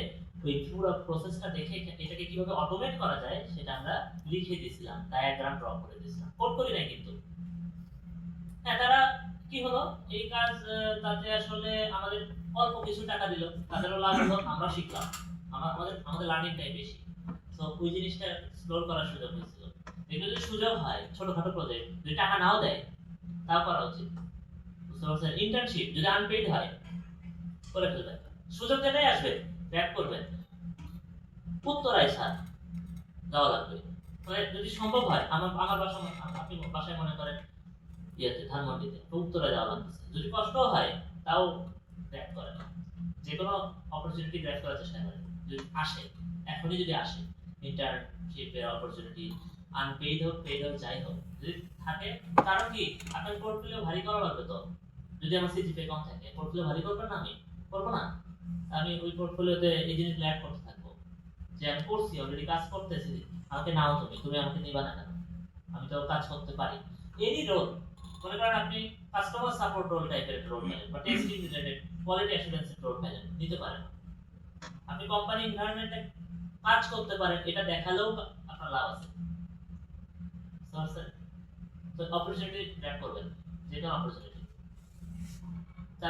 ওই পুরো প্রসেসটা দেখে এটাকে কিভাবে অটোমেট করা যায় সেটা আমরা লিখে দিয়েছিলাম, ডায়াগ্রাম ড্র করে দিয়েছিলাম, কোড করি নাই কিন্তু। হ্যাঁ, তারা কি হলো, এই কাজ তাতে আসলে আমাদের অল্প কিছু টাকা দিল, তাদেরও লাভ হলো, আমরা শিখলাম, আমাদের লার্নিংটাই বেশি। তো ওই জিনিসটা এক্সপ্লোর করার সুযোগ হয়েছিল। এগুলো যদি সুযোগ হয়, ছোটখাটো প্রজেক্ট যদি টাকা নাও দেয় তাও করা উচিত, বুঝতে পারছেন? ইন্টার্নশিপ যদি আনপেইড হয় করে ফেলবেন, সুযোগ যেটাই আসবে গ্র্যাব করবেন। উত্তরায় স্যার যাওয়া লাগবে, মানে যদি সম্ভব হয়, আমার বাসা, আপনি বাসায় মনে করেন ইয়েতে ধানমন্ডিতে, তো উত্তরায় যাওয়া লাগতেছে, যদি কষ্ট হয় তাও গ্র্যাব করেন, যে কোনো অপরচুনিটি গ্র্যাব করার চেষ্টা করেন যদি আসে, এখনই যদি আসে ইন্টার্নশিপের অপরচুনিটি, আনপেইড হোক পেইড হোক যাই হোক যদি থাকে। কারণ কি, আপনার পোর্টফোলিও ভারী করা লাগবে। তো যদি আমার সিজিপিএ কম থাকে, পোর্টফোলিও ভারী করবেন না, আমি করবো না, আমি ওই পোর্টফোলিওতে এই জিনিসগুলো অ্যাড করতে থাকবো যে আমি করছি, অলরেডি কাজ করতেছি, আমাকে নাও, তুমি আমাকে নিবা না কেন, আমি তো কাজ করতে পারি। এনি রোল, মনে করেন আপনি কাস্টমার সাপোর্ট রোল টাইপের রোল পেলেন, বা টেস্টিং রিলেটেড কোয়ালিটি অ্যাসুরেন্সের রোল পেলেন, নিতে পারেন। আপনি কোম্পানি এনভায়রনমেন্টে কাজ করতে পারেন, এটা দেখালেও আপনার লাভ আছে। তো অপরচুনিটি গ্র্যাব করবেন, যে কোনো অপরচুনিটি।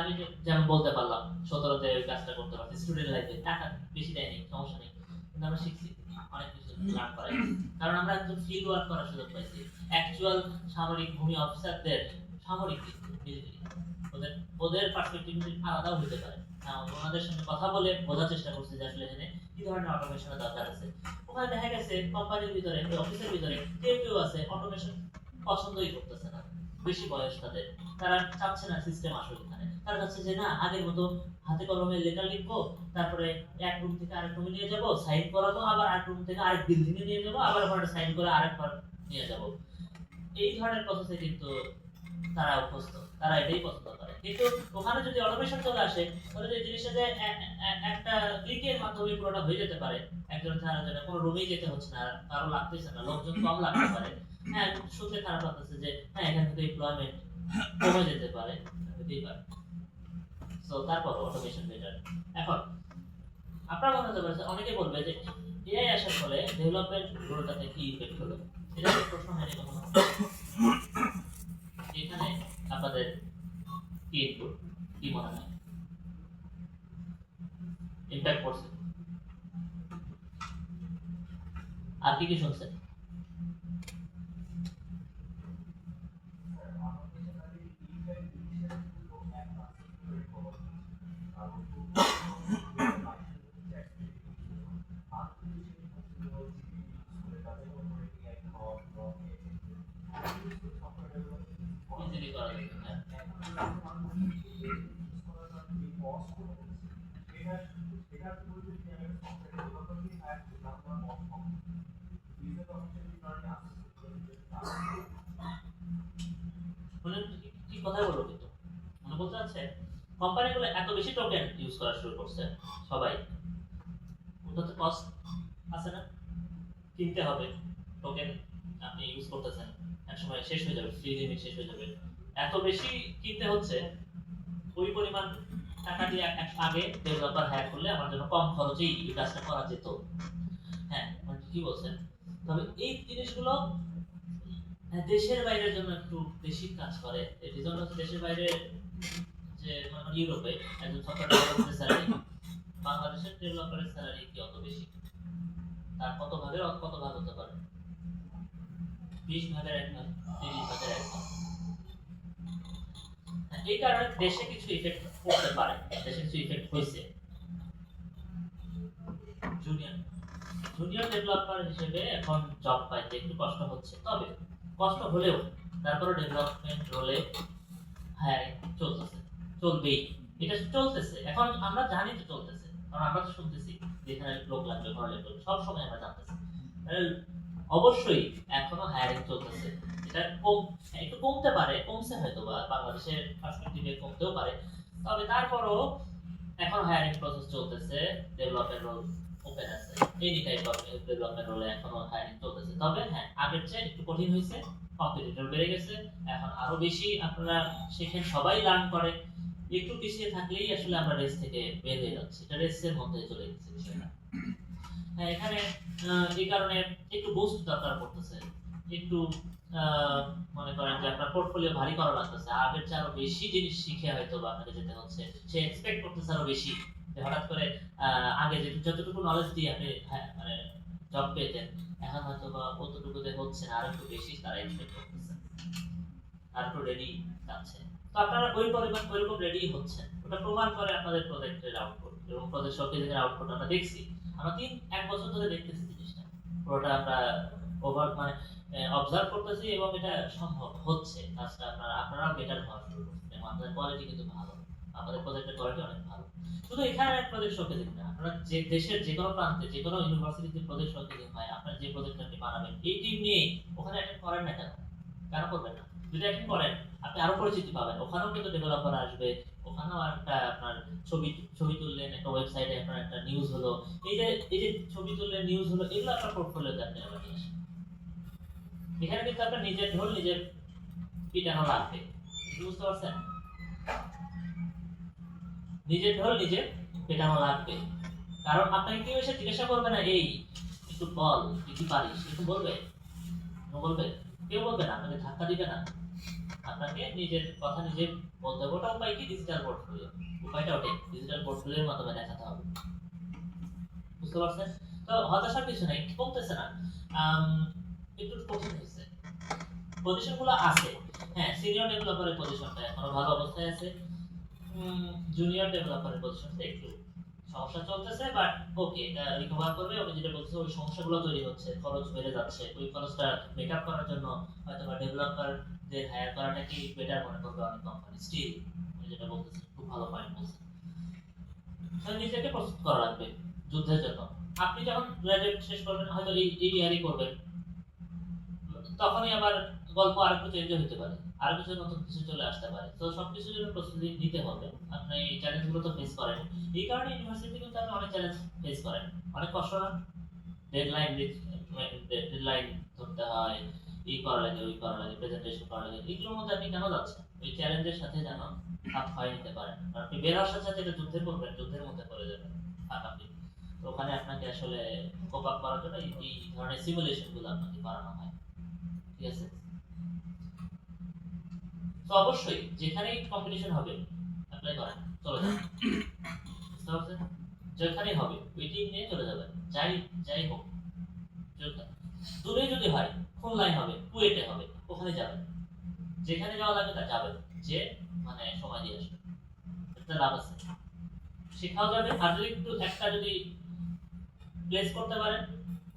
আমি যেমন বলতে পারলাম 17-তে ওই কাজটা করতে পারছি, স্টুডেন্ট লাইফে টাকা বেশি দেয়নি, সমস্যা নেই, কিন্তু আমরা শিখছি, অনেক কিছু লার্ন করাই, কারণ আমরা একদম ফিল্ড ওয়ার্ক করার সুযোগ পাইছি। অ্যাকচুয়াল সামরিক ভূমি অফিসারদের, সামরিক ওদের পার্সপেক্টিভ আলাদাও হতে পারে। ওনাদের সঙ্গে কথা বলে বোঝার চেষ্টা করছি যে আসলে এখানে কি ধরনের অটোমেশনের দরকার আছে। ওখানে দেখা গেছে কোম্পানির ভিতরে, অফিসের ভিতরে কেউ আছে অটোমেশন পছন্দই করতেছে না, বেশি বয়স তাদের, তারা চাচ্ছে না সিস্টেম আসুক এখানে, তার কাছে যে না আগের মতো হাতে কলমে লেটার লিখবো, তারপরে এক রুম থেকে আরেক রুমে নিয়ে যাব, সাইন করাবো, আবার আরেক রুম থেকে আরেক বিল্ডিং এ নিয়ে যাব, আবার ওখানে সাইন করে আরেকবার নিয়ে যাব, এই ধরনের প্রসেসে কিন্তু তারা অভ্যস্ত, তারা এটাই পছন্দ করে। কিন্তু ওখানে যদি অটোমেশন চলে আসে, তাহলে যে জিনিসটা যে একটা ক্লিকের মাধ্যমে পুরোটা হয়ে যেতে পারে, একজন ছাড়া যেন কোনো রুমেই যেতে হচ্ছে না, কারো লাগতেছে না, লোকজন কম লাগতে পারে, হ্যাঁ শুনতে খারাপ লাগতেছে যে হ্যাঁ এখান থেকে এমপ্লয়মেন্ট কমে যেতে পারে, হতেই পারে। সো তারপর অটোমেশন বেটার। এখন আপনারা মনে হতে পারে অনেকে বলবে যে এআই আসার ফলে ডেভেলপমেন্ট রোলটাতে কি ইফেক্ট হলো, এটা একটা প্রশ্ন হয়নি কখনো? এখানে আপনাদের কি ইনপুট, কি মনে হয় ইম্প্যাক্ট করছে? আর কি কি শুনছেন? ইজিলি করা যাবে, হ্যাঁ। মানে কি কথা বলবো, কিন্তু মনে বলতে আছে কোম্পানিগুলো এত বেশি টোকেন ইউজ করা শুরু করছে সবাই, ওটাতে কস্ট আছে না, কিনতে হবে টোকেন, আপনি ইউজ করতেছেন, এক সময় শেষ হয়ে যাবে, ফ্রি লিমিট শেষ হয়ে যাবে, এত বেশি কিনতে হচ্ছে, ওই পরিমাণ টাকা দিয়ে আগে ডেভেলপার হায়ার করলে আমার জন্য কম খরচেই এই কাজটা করা যেত। হ্যাঁ মানে কি বলছেন, তবে এই জিনিসগুলো দেশের বাইরের জন্য একটু বেশি কাজ করে, এই জন্য দেশের বাইরে যে মানে ইউরোপে একজন সফটওয়্যার ডেভেলপারের স্যালারি বাংলাদেশের ডেভেলপারের স্যালারি কি অত বেশি? তার কত ভাগ হতে পারে? 20 ভাগের 1 ভাগ, 30 ভাগের 1 ভাগ। এই কারণে দেশে কিছু ইফেক্ট পড়তে পারে, দেশে কিছু ইফেক্ট হয়েছে। জুনিয়র জুনিয়র ডেভেলপার হিসেবে এখন জব পাইতে একটু কষ্ট হচ্ছে, তবে কষ্ট হলেও তারপরে ডেভেলপমেন্ট রোলে হায়ারিং চলতেছে, চলবেই, এটা চলতেছে, এখন আমরা জানি তো চলতেছে, কারণ আমরা তো শুনতেছি যেখানে লোক লাগবে ঘরে লাগবে সব সময় আমরা জানতেছি, অবশ্যই এখনো হায়ারিং চলতেছে। এটা একটু কমতে পারে, কমছে হয়তো বা বাংলাদেশের পার্সপেক্টিভে কমতেও পারে, তবে তারপরও এখন হায়ারিং প্রসেস চলতেছে, ডেভেলপমেন্ট রোল ওপেন আছে, এনি টাইপ অফ ডেভেলপমেন্ট রোলে এখনো হায়ারিং চলতেছে। তবে হ্যাঁ আগের চেয়ে একটু কঠিন হয়েছে, কম্পিটিটর বেড়ে গেছে, এখন আরো বেশি আপনারা সেখানে সবাই লার্ন করে, একটু পিছিয়ে থাকলেই আসলে আমরা রেস থেকে বের হয়ে যাচ্ছি, এটা রেসের মধ্যে চলে গেছে বিষয়টা। হ্যাঁ এখানে এই কারণে একটু বুস্ট দরকার পড়তেছে, একটু মনে করেন যে আপনার পোর্টফোলিও ভারী করা লাগতেছে, আগের চেয়ে আরো বেশি জিনিস শিখে হয়তো বা আপনাকে যেতে হচ্ছে, সে এক্সপেক্ট করতেছে আরো বেশি, যে হঠাৎ করে আগে যে যতটুকু নলেজ দিয়ে আপনি মানে জব পেতেন, এখন হয়তো বা অতটুকুতে হচ্ছে না, আরো একটু বেশি তারা এক্সপেক্ট করতেছে, আর একটু রেডি যাচ্ছে। তো আপনারা ওই পরিমাণ ওইরকম রেডি হচ্ছেন, ওটা প্রমাণ করে আপনাদের প্রজেক্টের আউটপুট, এবং প্রজেক্ট শোকেজের আউটপুট আমরা দেখছি, আমরা 1 বছর ধরে দেখতেছি জিনিসটা, পুরোটা আমরা ওভার মানে অবজার্ভ করতেছি, এবং এটা সম্ভব হচ্ছে কাজটা, আপনারাও বেটার হওয়া শুরু করছেন, এবং আপনাদের কোয়ালিটি কিন্তু ভালো, আমাদের প্রজেক্টের কোয়ালিটি অনেক ভালো। শুধু এখানে প্রজেক্ট শোকেজিং না, আপনারা যে দেশের যে কোনো প্রান্তে যে কোনো ইউনিভার্সিটিতে প্রজেক্ট শোকেজিং হয়, আপনার যে প্রজেক্ট আপনি বানাবেন এই টিম নিয়ে ওখানে অ্যাটেন্ড করেন না কেন, কেন করবেন না? যদি অ্যাটেন্ড করেন আপনি আরো পরিচিতি পাবেন, ওখানেও কিন্তু ডেভেলপার আসবে, ওখানেও একটা আপনার ছবি ছবি তুললেন, একটা ওয়েবসাইটে আপনার একটা নিউজ হলো, এই যে ছবি তুললেন নিউজ হলো, এগুলো আপনার পোর্টফোলিওতে আপনি আবার নিয়ে আসেন, এখানে কিন্তু আপনার নিজের ঢোল নিজের পিটানো লাগবে, বুঝতে পারছেন? নিজের ঢোল নিজে পেটানো লাগবে, কারণ আপনাকে কেউ এসে জিজ্ঞাসা করবে না এই একটু বল তুই কি পারিস, একটু বলবে? বলবে? কেউ বলবে না, আপনাকে ধাক্কা দিবে না, আপনাকে নিজের কথা নিজে বলতে হবে। ওটা উপায় কি? ডিজিটাল পোর্টফোলিও, উপায়টা ওটাই, ডিজিটাল পোর্টফোলিওর মাধ্যমে দেখাতে হবে, বুঝতে পারছেন? তো হতাশার কিছু নেই, কমতেছে না, একটু কঠিন হয়েছে, পজিশনগুলো আছে, হ্যাঁ সিনিয়র ডেভেলপারের পজিশনটা এখনো ভালো অবস্থায় আছে, জুনিয়র ডেভেলপারের পজিশনটা একটু সমস্যা চলতেছে, বাট ওকে এটা রিকভার করবে। আমি যেটা বলছি ওই সমস্যাগুলো তৈরি হচ্ছে, খরচ বেড়ে যাচ্ছে, ওই খরচটা মেকআপ করার জন্য হয়তো বা ডেভেলপারদের হায়ার করাটা কি বেটার মনে করবে অনেক কোম্পানি, স্টিল আমি যেটা বলতেছি ভালো পয়েন্ট বলছেন। নিজেকে প্রস্তুত করা লাগবে যুদ্ধের জন্য। আপনি যখন গ্রাজুয়েট শেষ করবেন হয়তো এই ইয়ারই করবেন, তখনই আবার গল্প আরেকটু চেঞ্জ হতে পারে, আরো কিছু নতুন কিছু চলে আসতে পারে। তো সবকিছুর জন্য প্রস্তুতি নিতে হবে। আপনি এই চ্যালেঞ্জগুলো তো ফেস করেন, এই কারণে ইউনিভার্সিটি কিন্তু আপনি অনেক চ্যালেঞ্জ ফেস করেন, অনেক কষ্ট না? ডেডলাইন ধরতে হয়, এই করা লাগে, ওই করা লাগে, প্রেজেন্টেশন করা লাগে। এগুলোর মধ্যে আপনি কেন যাচ্ছেন? ওই চ্যালেঞ্জের সাথে যেন খাপ খাইয়ে নিতে পারেন। কারণ আপনি বের হওয়ার সাথে সাথে এটা যুদ্ধে করবেন, যুদ্ধের মধ্যে পড়ে যাবেন আপনি। তো ওখানে আপনাকে আসলে কোপ আপ করার জন্য এই ধরনের সিমুলেশন গুলো আপনাকে করানো হয়। ঠিক আছে? তো অবশ্যই যেখানেই কম্পিটিশন হবে অ্যাপ্লাই করেন, চলে যাবেন। বুঝতে পারছেন? যেখানেই হবে ওই টিম নিয়ে চলে যাবেন, যাই যাই হোক। দূরে যদি হয়, খুলনায় হবে, কুয়েটে হবে, ওখানে যাবেন। যেখানে যাওয়া লাগবে তা যাবেন, যে মানে সময় দিয়ে আসবে। এটা লাভ আছে, শেখাও যাবে। আর যদি একটু একটা যদি প্লেস করতে পারেন,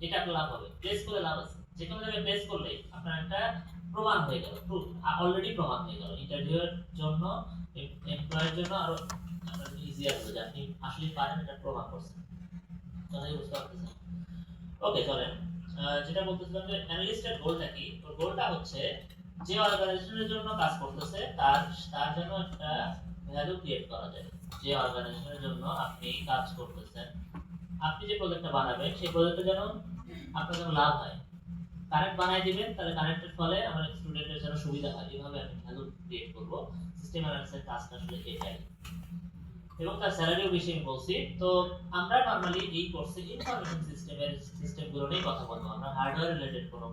এটা আপনার লাভ হবে। প্লেস করে লাভ আছে, যে কোনো জায়গায় প্লেস করলে আপনার একটা প্রমাণ হয়ে গেল, প্রুফ অলরেডি প্রমাণ হয়ে গেল। ইন্টারভিউয়ের জন্য, এমপ্লয়ের জন্য আরো ইজিয়ার হয়ে যায়, আপনি আসলে পারেন, এটা প্রমাণ করছেন। কথাই বুঝতে পারতেছেন? ওকে, চলেন। যেটা বলতেছিলাম যে অ্যানালিস্টের গোলটা কি? ওর গোলটা হচ্ছে যে অর্গানাইজেশনের জন্য কাজ করতেছে তার তার জন্য একটা ভ্যালু ক্রিয়েট করা যায়। যে অর্গানাইজেশনের জন্য আপনি কাজ করতেছেন, আপনি যে প্রজেক্টটা বানাবেন সেই প্রজেক্টে যেন আপনার জন্য লাভ হয়। কারেন্ট বানাই দিবেন, তাহলে কারেন্টের ফলে আমার স্টুডেন্টের জন্য সুবিধা হয়, এইভাবে আমি ভ্যালু ক্রিয়েট করব। সিস্টেম অ্যানালিসিসের কাজটা আসলে এটাই, এবং তার স্যালারিও বেশি আমি বলছি। তো আমরা নরমালি এই কোর্সে ইনফরমেশন সিস্টেমগুলো নিয়ে কথা বলবো। আমরা হার্ডওয়্যার রিলেটেড কোনো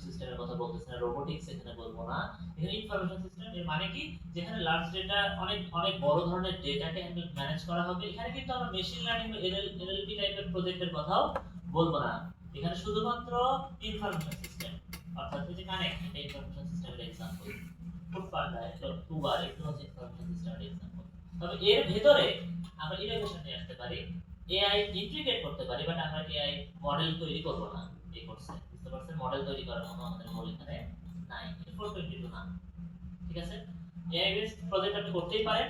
সিস্টেমের কথা বলতেছি না, রোবোটিক্স এখানে বলবো না। এখানে ইনফরমেশন সিস্টেম এর মানে কি? যেখানে লার্জ ডেটা, অনেক অনেক বড় ধরনের ডেটাকে ম্যানেজ করা হবে। এখানে কিন্তু আমরা মেশিন লার্নিং বা এনএলপি টাইপের প্রজেক্টের কথাও বলবো না। এখানে শুধুমাত্র ইনফরমেশন সিস্টেম, অর্থাৎ যে কানেক্ট, এটা ইনফরমেশন সিস্টেমের এক্সাম্পল। ফুটপাথ, উবার, এগুলো হচ্ছে ইনফরমেশন সিস্টেমের এক্সাম্পল। তবে এর ভেতরে আমরা ইনোভেশন নিয়ে আসতে পারি, এআই ইন্টিগ্রেট করতে পারি, বাট আমরা এআই মডেল তৈরি করব না এই কোর্সে। বুঝতে পারছেন? মডেল তৈরি করার মতো আমাদের গোল এখানে নাই, 422 না। ঠিক আছে? এআই বেসড প্রজেক্ট আপনি করতেই পারেন,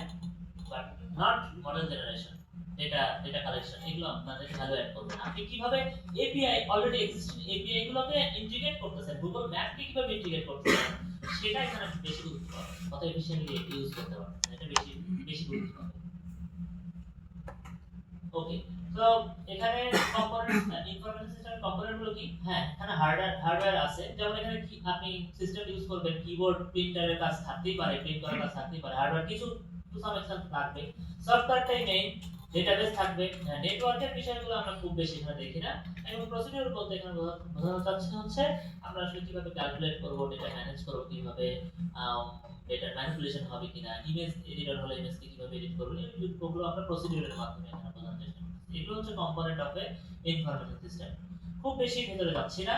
but not model generation, data collection, এগুলো আপনাদের ভ্যালু অ্যাড করবে না। আপনি কিভাবে এপিআই, অলরেডি এক্সিস্টিং এপিআই গুলোকে ইন্টিগ্রেট করতেছেন, গুগল ম্যাপকে কিভাবে ইন্টিগ্রেট করতেছেন, সেটা এখানে বেশি গুরুত্ব পাবে। কত এফিশিয়েন্টলি ইউজ করতে পারবেন, এটা বেশি বেশি গুরুত্ব পাবে। ওকে, তো এখানে কম্পোনেন্টস, ইনফরমেশন সিস্টেমের কম্পোনেন্ট গুলো কি? হ্যাঁ, এখানে হার্ডওয়্যার আছে। যেমন এখানে কি আপনি সিস্টেম ইউজ করবেন, কিবোর্ড, প্রিন্টারের কাজ থাকতেই পারে, প্রিন্ট করার কাজ থাকতেই পারে, হার্ডওয়্যার কিছু টু সাম এক্সটেন্ট থাকবে। সফটওয়্যারটাই মেইন, ডেটাবেস থাকবে। নেটওয়ার্কের বিষয়গুলো আমরা খুব বেশি এখানে দেখি না। এবং প্রসিডিউর বলতে এখানে বোঝানো যাচ্ছে হচ্ছে আমরা আসলে কিভাবে ক্যালকুলেট করব, ডেটা ম্যানেজ করব কিভাবে, ডেটা ম্যানিপুলেশন হবে কিনা, ইমেজ এডিটর হলে ইমেজকে কিভাবে এডিট করব, এই বিষয়গুলো আমরা প্রসিডিউরের মাধ্যমে এখানে বোঝানোর চেষ্টা করছি। এগুলো হচ্ছে component of A information system. খুব বেশি ভিতরে যাচ্ছি না।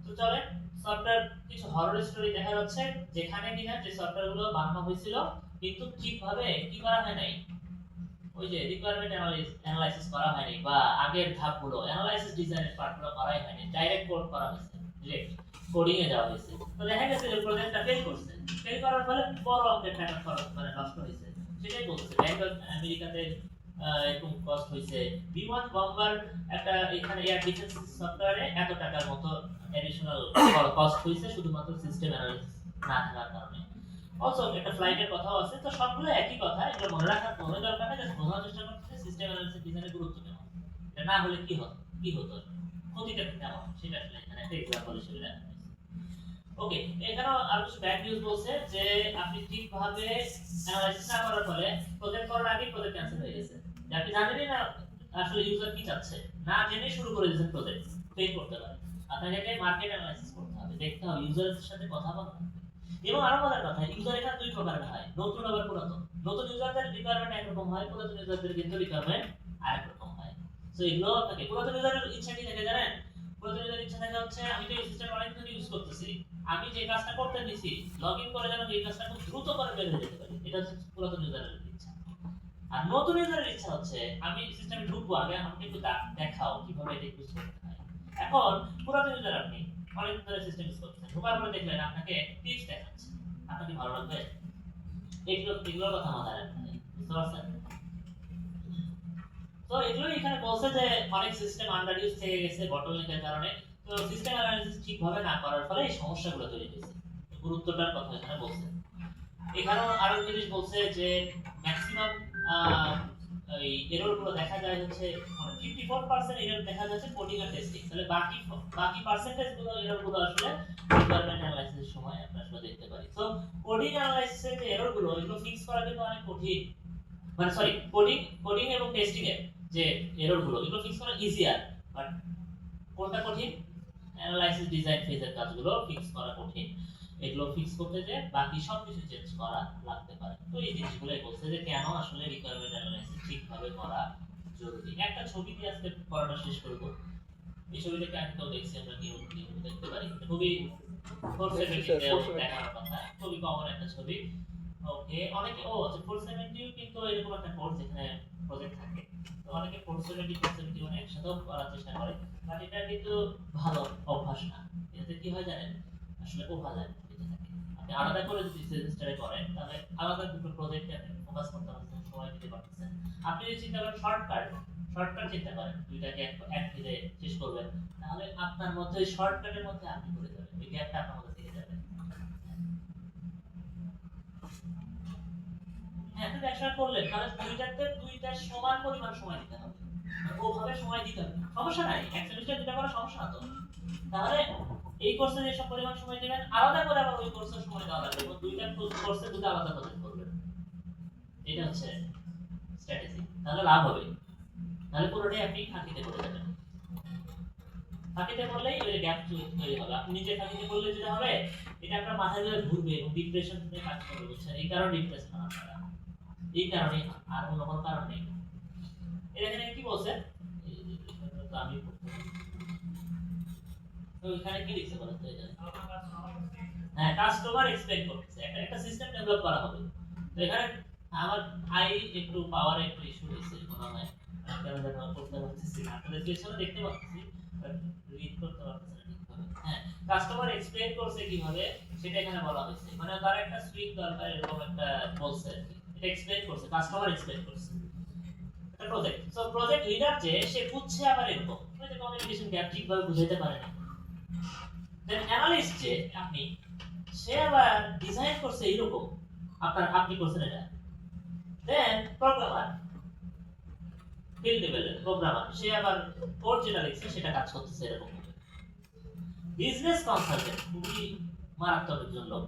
তো চলেন, সফটওয়্যার কিছু হরর স্টোরি দেখা যাচ্ছে, যেখানে কিনা যে সফটওয়্যারগুলো বানানো হয়েছিল কিন্তু ঠিকভাবে কি করা হয় নাই, ওই যে রিকোয়ারমেন্ট অ্যানালাইসিস করা হয়নি, বা আগের ধাপগুলো অ্যানালাইসিস ডিজাইনের পার্টগুলো করাই হয়নি, ডাইরেক্ট কোড করা হয়েছে, ডিরেক্ট কোডিং এ যাওয়া হয়েছে। তো দেখা গেছে যে প্রজেক্টটা ফেল করছে, ফেল করার ফলে বড় অঙ্কের টাকা খরচ মানে নষ্ট হয়েছে। সেটাই বলছে ব্যাংক অফ আমেরিকাতে এরকম কস্ট হয়েছে। বিমান বম্বার একটা এখানে এয়ার ডিফেন্স সফটওয়্যারে এত টাকার মতো অ্যাডিশনাল কস্ট হয়েছে শুধুমাত্র সিস্টেম অ্যানালাইসিস না থাকার কারণে। অলসো একটা ফ্লাইটের কথাও আছে। তো সবগুলো একই কথা, এগুলো মনে দরকার নেই, জাস্ট বোঝার চেষ্টা করতে সিস্টেম অ্যানালিসিস ডিজাইনের গুরুত্ব কেমন, এটা না হলে কি হতো ক্ষতিটা কেমন, সেটা আসলে এখানে একটা এক্সাম্পল হিসেবে দেখা হয়েছে। ওকে, এখানেও আর কিছু ব্যাড নিউজ বলছে যে আপনি ঠিকভাবে অ্যানালাইসিস না করার ফলে প্রজেক্ট করার আগে প্রজেক্ট ক্যান্সেল হয়ে গেছে। যে আপনি জানেনই না আসলে ইউজার কি চাচ্ছে, না জেনে শুরু করে দিয়েছেন প্রজেক্ট, ফেল করতে পারে। আপনাকে মার্কেট অ্যানালাইসিস করতে হবে, দেখতে হবে ইউজারের সাথে কথা বলতে হবে। এবং আরো মজার কথা, ইউজার এখানে দুই প্রকারের হয়, নতুন আবার পুরাতন। নতুন ইউজারদের রিকোয়ারমেন্ট একরকম হয়, পুরাতন ইউজারদের কিন্তু রিকোয়ারমেন্ট আরেক রকম হয়। সো এগুলো আপনাকে, পুরাতন ইউজারের ইচ্ছা কি থাকে জানেন? পুরাতন ইউজারের ইচ্ছা থাকে হচ্ছে আমি তো এই সিস্টেম অনেক দিন ইউজ করতেছি, আমি যে কাজটা করতে দিছি লগইন করে যেন এই কাজটা খুব দ্রুত করে বের হয়ে যেতে পারি, এটা হচ্ছে পুরাতন ইউজারের ইচ্ছা। আর নতুন ইউজারের ইচ্ছা হচ্ছে আমি সিস্টেমে ঢুকবো, আগে আমাকে একটু দেখাও কিভাবে এটা ইউজ করতে হয়। এখন পুরাতন ইউজার আপনি অনেক দিন ধরে সিস্টেম ইউজ করতেছেন, ঢোকার পরে দেখলেন আপনাকে টিপস দেখাচ্ছে, আপনাকে ভালো লাগবে? এগুলোর কথা মাথায় রাখবেন। বুঝতে পারছেন? তো এগুলো এখানে বলছে যে অনেক সিস্টেম আন্ডার ইউজ থেকে গেছে বটলনেকের কারণে। তো সিস্টেম অ্যানালাইসিস ঠিকভাবে না করার ফলে এই সমস্যাগুলো তৈরি হয়েছে। গুরুত্বটার কথা এখানে বলছে। এখানেও আরো জিনিস বলছে যে ম্যাক্সিমাম এই এরর গুলো দেখা যায় হচ্ছে মানে 54% এরর দেখা যাচ্ছে কোডিং আর টেস্টিং। তাহলে বাকি পার্সেন্টেজ গুলো এরর গুলো আসলে রিকোয়ারমেন্ট অ্যানালাইসিসের সময় আমরা আসলে দেখতে পারি। সো কোডিং অ্যানালাইসিসের যে এরর গুলো এগুলো ফিক্স করা কিন্তু অনেক কঠিন। মানে সরি, কোডিং এবং টেস্টিং এর যে এরর গুলো এগুলো ফিক্স করা ইজিয়ার, বাট কোনটা কঠিন? অ্যানালাইসিস ডিজাইন ফেজের কাজগুলো ফিক্স করা কঠিন। এগুলো ফিক্স করতে যে বাকি সবকিছু চেঞ্জ করা লাগতে পারে। তো এই জিনিসগুলোই বলছে যে কেন আসলে রিকোয়ারমেন্ট অ্যানালাইসিস ঠিকভাবে করা জরুরি। একটা ছবি দিয়ে আজকে পড়াটা শেষ করব। এই ছবিটাকে আমি তো দেখছি, আমরা কেউ দেখতে পারি, খুবই 470 দেখার কথা, খুবই কমন একটা ছবি। ওকে, অনেকে আচ্ছা 470 কিন্তু এরকম একটা কোর্স যেখানে প্রজেক্ট থাকে, তো অনেকে 470 471 একসাথেও করার চেষ্টা করে, বাট এটা কিন্তু ভালো অভ্যাস না। এতে কি হয় জানেন, আসলে ওভারল্যাপ হতে থাকে। আপনি আলাদা করে যদি সেমিস্টারে করেন তাহলে আলাদা দুটো প্রজেক্টে আপনি ফোকাস করতে পারছেন, সময় দিতে পারছেন। আপনি যদি চিন্তা করেন শর্টকাট চিন্তা করেন, দুইটাকে এক দিনে শেষ করবেন, তাহলে আপনার মধ্যে শর্টকাটের মধ্যে আপনি করে যাবেন, ওই গ্যাপটা আপনার মধ্যে থেকে যাবে। হ্যাঁ, তো একসাথে করলেন তাহলে দুইটার সমান পরিমাণ সময় দিতে হবে, ওভাবে সময় দিতে হবে, সমস্যা নাই, এক সেমিস্টার দুটো করা সমস্যা না তো। তাহলে এই কোর্সে যে সব পরিমাণ সময় দিবেন, আলাদা করে আবার ওই কোর্সের সময় দেওয়া লাগবে, এবং দুইটা কোর্সে দুটো আলাদা প্রজেক্ট করবেন। এটা হচ্ছে স্ট্র্যাটেজি, তাহলে লাভ হবে। তাহলে পুরোটাই আপনি ফাঁকিতে করে যাবেন। ফাঁকিতে করলেই ওই গ্যাপ তৈরি হবে। আপনি নিজে ফাঁকিতে করলে যেটা হবে, এটা আপনার মাথায় ধরে ঘুরবে এবং ডিপ্রেশন নিয়ে কাজ করবে, বুঝছেন? এই কারণে ডিপ্রেস হন আপনারা, এই কারণে, আর অন্য কোনো কারণ নেই। এখানে কি বলছে, আমি তো এখানে কি লিখছে বলেন তো? হ্যাঁ, কাস্টমার এক্সপেক্ট করতেছে একটা সিস্টেম ডেভেলপ করা হবে। তো এখানে আমার আই একটু পাওয়ার একটু ইস্যু হয়েছে মনে হয়, কেন যেন করতে পারতেছি না, আপনাদের পেছনে দেখতে পাচ্ছি বাট রিড করতে পারতেছি না ঠিকভাবে। হ্যাঁ, কাস্টমার এক্সপেক্ট করছে কিভাবে সেটা এখানে বলা হয়েছে, মানে তার একটা সুইট দরকার এরকম একটা বলছে, এটা এক্সপ্লেইন করছে, কাস্টমার এক্সপেক্ট করছে একটা প্রজেক্ট। সো প্রজেক্ট লিডার যে সে বুঝছে আবার এরকম, ওই যে কমিউনিকেশন গ্যাপ ঠিকভাবে বুঝাইতে পারে না। দেন অ্যানালিস্ট যে আপনি, সে আবার ডিজাইন করছে এরকম, আপনি করছেন এটা। দেন প্রোগ্রামার, ফিল্ড লেভেলের প্রোগ্রামার, সে আবার কোড যেটা লিখছে সেটা কাজ করতেছে এরকম। বিজনেস কনসালটেন্ট খুবই মারাত্মক একজন লোক,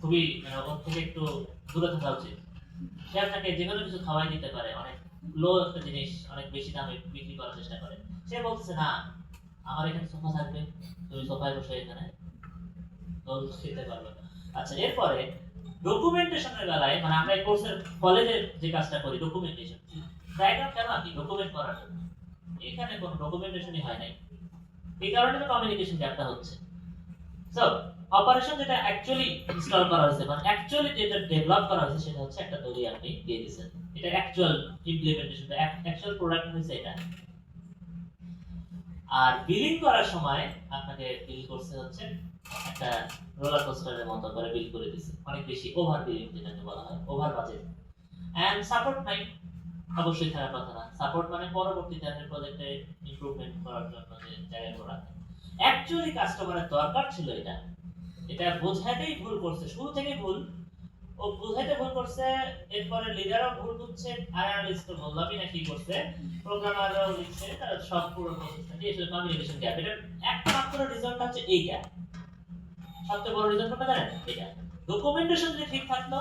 খুবই মানে ওর থেকে একটু দূরে থাকা উচিত। সে আপনাকে যে কোনো কিছু খাওয়াই দিতে পারে, অনেক লো একটা জিনিস অনেক বেশি দামে বিক্রি করার চেষ্টা করে। সে বলতেছে না, আমার এখানে সোফা থাকবে, তুমি সোফায় বসে এখানে দোল খেতে পারবে। আচ্ছা, এরপরে ডকুমেন্টেশনের বেলায়, মানে আমরা এই কোর্সের কলেজের যে কাজটা করি ডকুমেন্টেশন, ডায়াগ্রাম কেন আঁকি? ডকুমেন্ট করার জন্য। এখানে কোনো ডকুমেন্টেশনই হয় নাই, এই কারণে তো কমিউনিকেশন গ্যাপটা হচ্ছে। সো অপারেশন যেটা অ্যাকচুয়ালি ইনস্টল করা হয়েছে, মানে অ্যাকচুয়ালি যেটা ডেভেলপ করা হয়েছে সেটা হচ্ছে একটা তৈরি আপনি দিয়ে দিয়েছেন, এটা অ্যাকচুয়াল ইমপ্লিমেন্টেশন, অ্যাকচুয়াল প্রোডাক্ট হয়েছে এটা। আর বিলিং করার সময় আপনাকে বিল করতে হচ্ছে একটা রোলার কোস্টারের মতো করে বিল করে দিছে, অনেক বেশি ওভার বিলিং যেটাকে বলা হয়, ওভার বাজেট। এন্ড সাপোর্ট নাই, অবশ্যই থাকার কথা না। সাপোর্ট মানে পরবর্তীতে আপনি প্রজেক্টে ইমপ্রুভমেন্ট করার জন্য যে জায়গাগুলো রাখেন। অ্যাকচুয়ালি কাস্টমারের দরকার ছিল এটা, এটা বোঝাতেই ভুল করছে, শুরু থেকে ভুল, ও বুঝাইতে ভুল করছে, এরপরে লিডারও ভুল বুঝছে, অ্যানালিস্ট বললামই না কি করছে, প্রোগ্রামারও লিখছে, তার সব পুরো প্রসেসটা দিয়ে আসলে কমিউনিকেশন গ্যাপ। এটা একমাত্র রিজনটা হচ্ছে এইটা, সবচেয়ে বড় রিজন কোনটা জানেন? এটা। ডকুমেন্টেশন যদি ঠিক থাকতো,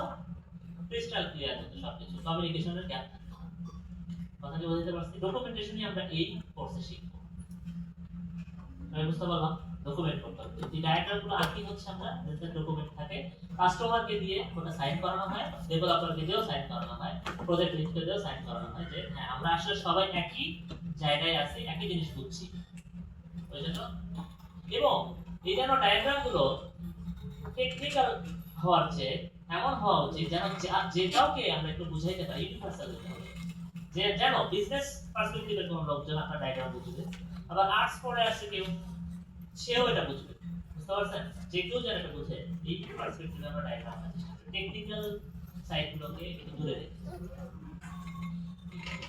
ক্রিস্টাল ক্লিয়ার হতো সবকিছু, কমিউনিকেশনের গ্যাপ থাকতো। কথা কি বুঝতে পারছি? ডকুমেন্টেশনই আমরা এই কোর্সে শিখবো। আমি বুঝতে পারলাম ডকুমেন্ট করতে হবে। এই ডায়াগ্রামগুলো আঁকি হচ্ছে আমরা যাতে ডকুমেন্ট থাকে, কাস্টমারকে দিয়ে ওটা সাইন করানো হয়, ডেভেলপারকে দিয়েও সাইন করানো হয়, প্রজেক্ট লিডকে দিয়েও সাইন করানো হয় যে হ্যাঁ আমরা আসলে সবাই একই জায়গায় আছি, একই জিনিস বুঝছি। ওই জন্য, এবং এই যেন ডায়াগ্রামগুলো টেকনিক্যাল হওয়ার চেয়ে এমন হওয়া উচিত যেন যে কাউকে আমরা একটু বুঝাইতে পারি, ইউনিভার্সাল হতে হবে, যে যেন বিজনেস পার্সপেক্টিভের কোনো লোকজন আপনার ডায়াগ্রাম বুঝবে, আবার আর্টস পড়ে আসছে কেউ, সেও এটা বুঝবে। বুঝতে পারছেন? যে কেউ যেন এটা বুঝে, এই পার্সপেক্টিভে আমরা ডায়াগ্রাম আঁকি। টেকনিক্যাল সাইটগুলোকে একটু দূরে রেখে।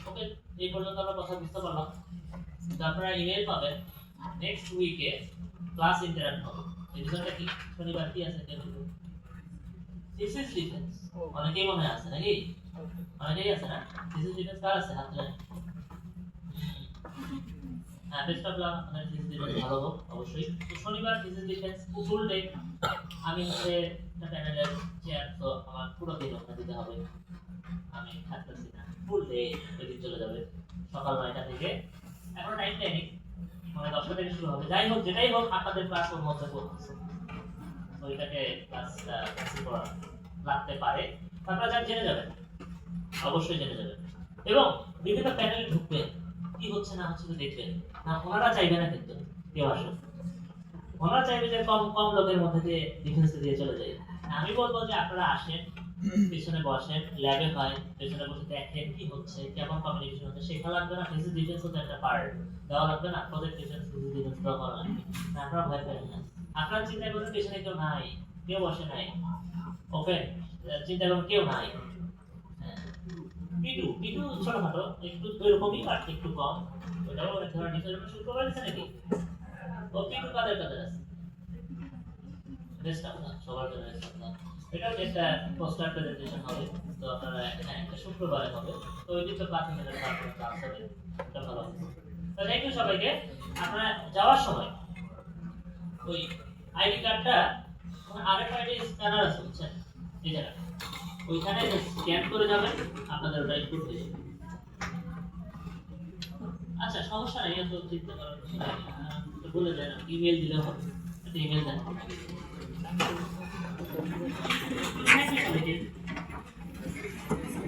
ওকে, এই পর্যন্ত আমরা কথা বুঝতে পারলাম। তো আপনারা ইমেল পাবেন নেক্সট উইকে ক্লাস ইন্টারাক্ট হবে। এই বিষয়টা কি শনিবার কি আছে কেন থিসিস ডিফেন্স অনেকেই মনে আছে নাকি অনেকেই আছে না থিসিস ডিফেন্স কার আছে হাত তোলেন হ্যাঁ বেস্ট অফ লাক আপনার থিসিস ডিফেন্স ভালো হোক অবশ্যই তো শনিবার থিসিস ডিফেন্স ফুল ডে আমি হচ্ছে একটা প্যানেলের চেয়ার তো আমার পুরো দিন ওখানে দিতে হবে আমি থাকতেছি না ফুল ডে ওই দিন চলে যাবে সকাল 9টা থেকে এখন টাইম টাইমিং মানে 10টা থেকে শুরু হবে যাই হোক যেটাই হোক আপনাদের ক্লাস ওর মধ্যে করতেছে ওইটাকে ক্লাসটা ক্লাসে করা লাগতে পারে আপনারা যা জেনে যাবেন অবশ্যই জেনে যাবেন এবং বিভিন্ন প্যানেলে ঢুকবেন কি হচ্ছে না হচ্ছে দেখবেন না ওনারা চাইবে না কিন্তু কেউ আসুন ওনারা চাইবে যে কম কম লোকের মধ্যে দিয়ে ডিফেন্স দিয়ে চলে যায় আমি বলবো যে আপনারা আসেন পিছনে বসেন ল্যাবে হয় পিছনে বসে দেখেন কি হচ্ছে কেমন কমিউনিকেশন হচ্ছে শেখা লাগবে না ফিজিক্স ডিফেন্স হচ্ছে একটা পার্ট দেওয়া লাগবে না প্রজেক্ট ডিফেন্স ফিজিক্স ডিফেন্স দেওয়া লাগবে না আপনারা ভয় পাবেন না আপনারা চিন্তা করেন পিছনে কেউ নাই কেউ বসে নাই ওপেন চিন্তা করেন কেউ নাই পিটু পিটু ছোটখাটো একটু এরকমই বাট একটু কম ওটাও এক ধরনের ডিফারেন্ট শুরু করে দিচ্ছে নাকি ও পিটু কাদের কাদের আছে বেস্ট আপনার সবার জন্য বেস্ট আপনার এটা একটা পোস্টার প্রেজেন্টেশন হবে তো আপনারা হ্যাঁ এটা শুক্রবারে হবে তো ওই দিন তো 5 মিনিটের ক্লাস হবে এটা ভালো তো থ্যাংক ইউ সবাইকে আপনারা যাওয়ার সময় ওই আইডি কার্ডটা আরএফআইডি স্ক্যানার আছে বুঝছেন এই জায়গা ওইখানে স্ক্যান করে যাবেন আপনাদের ওটা ইনপুট হয়ে যাবে আচ্ছা সমস্যা নেই এত চিন্তা করার কিছু নেই তো বলে দেন ইমেল দিলে হবে একটা ইমেল দেন থ্যাংক ইউ সবাইকে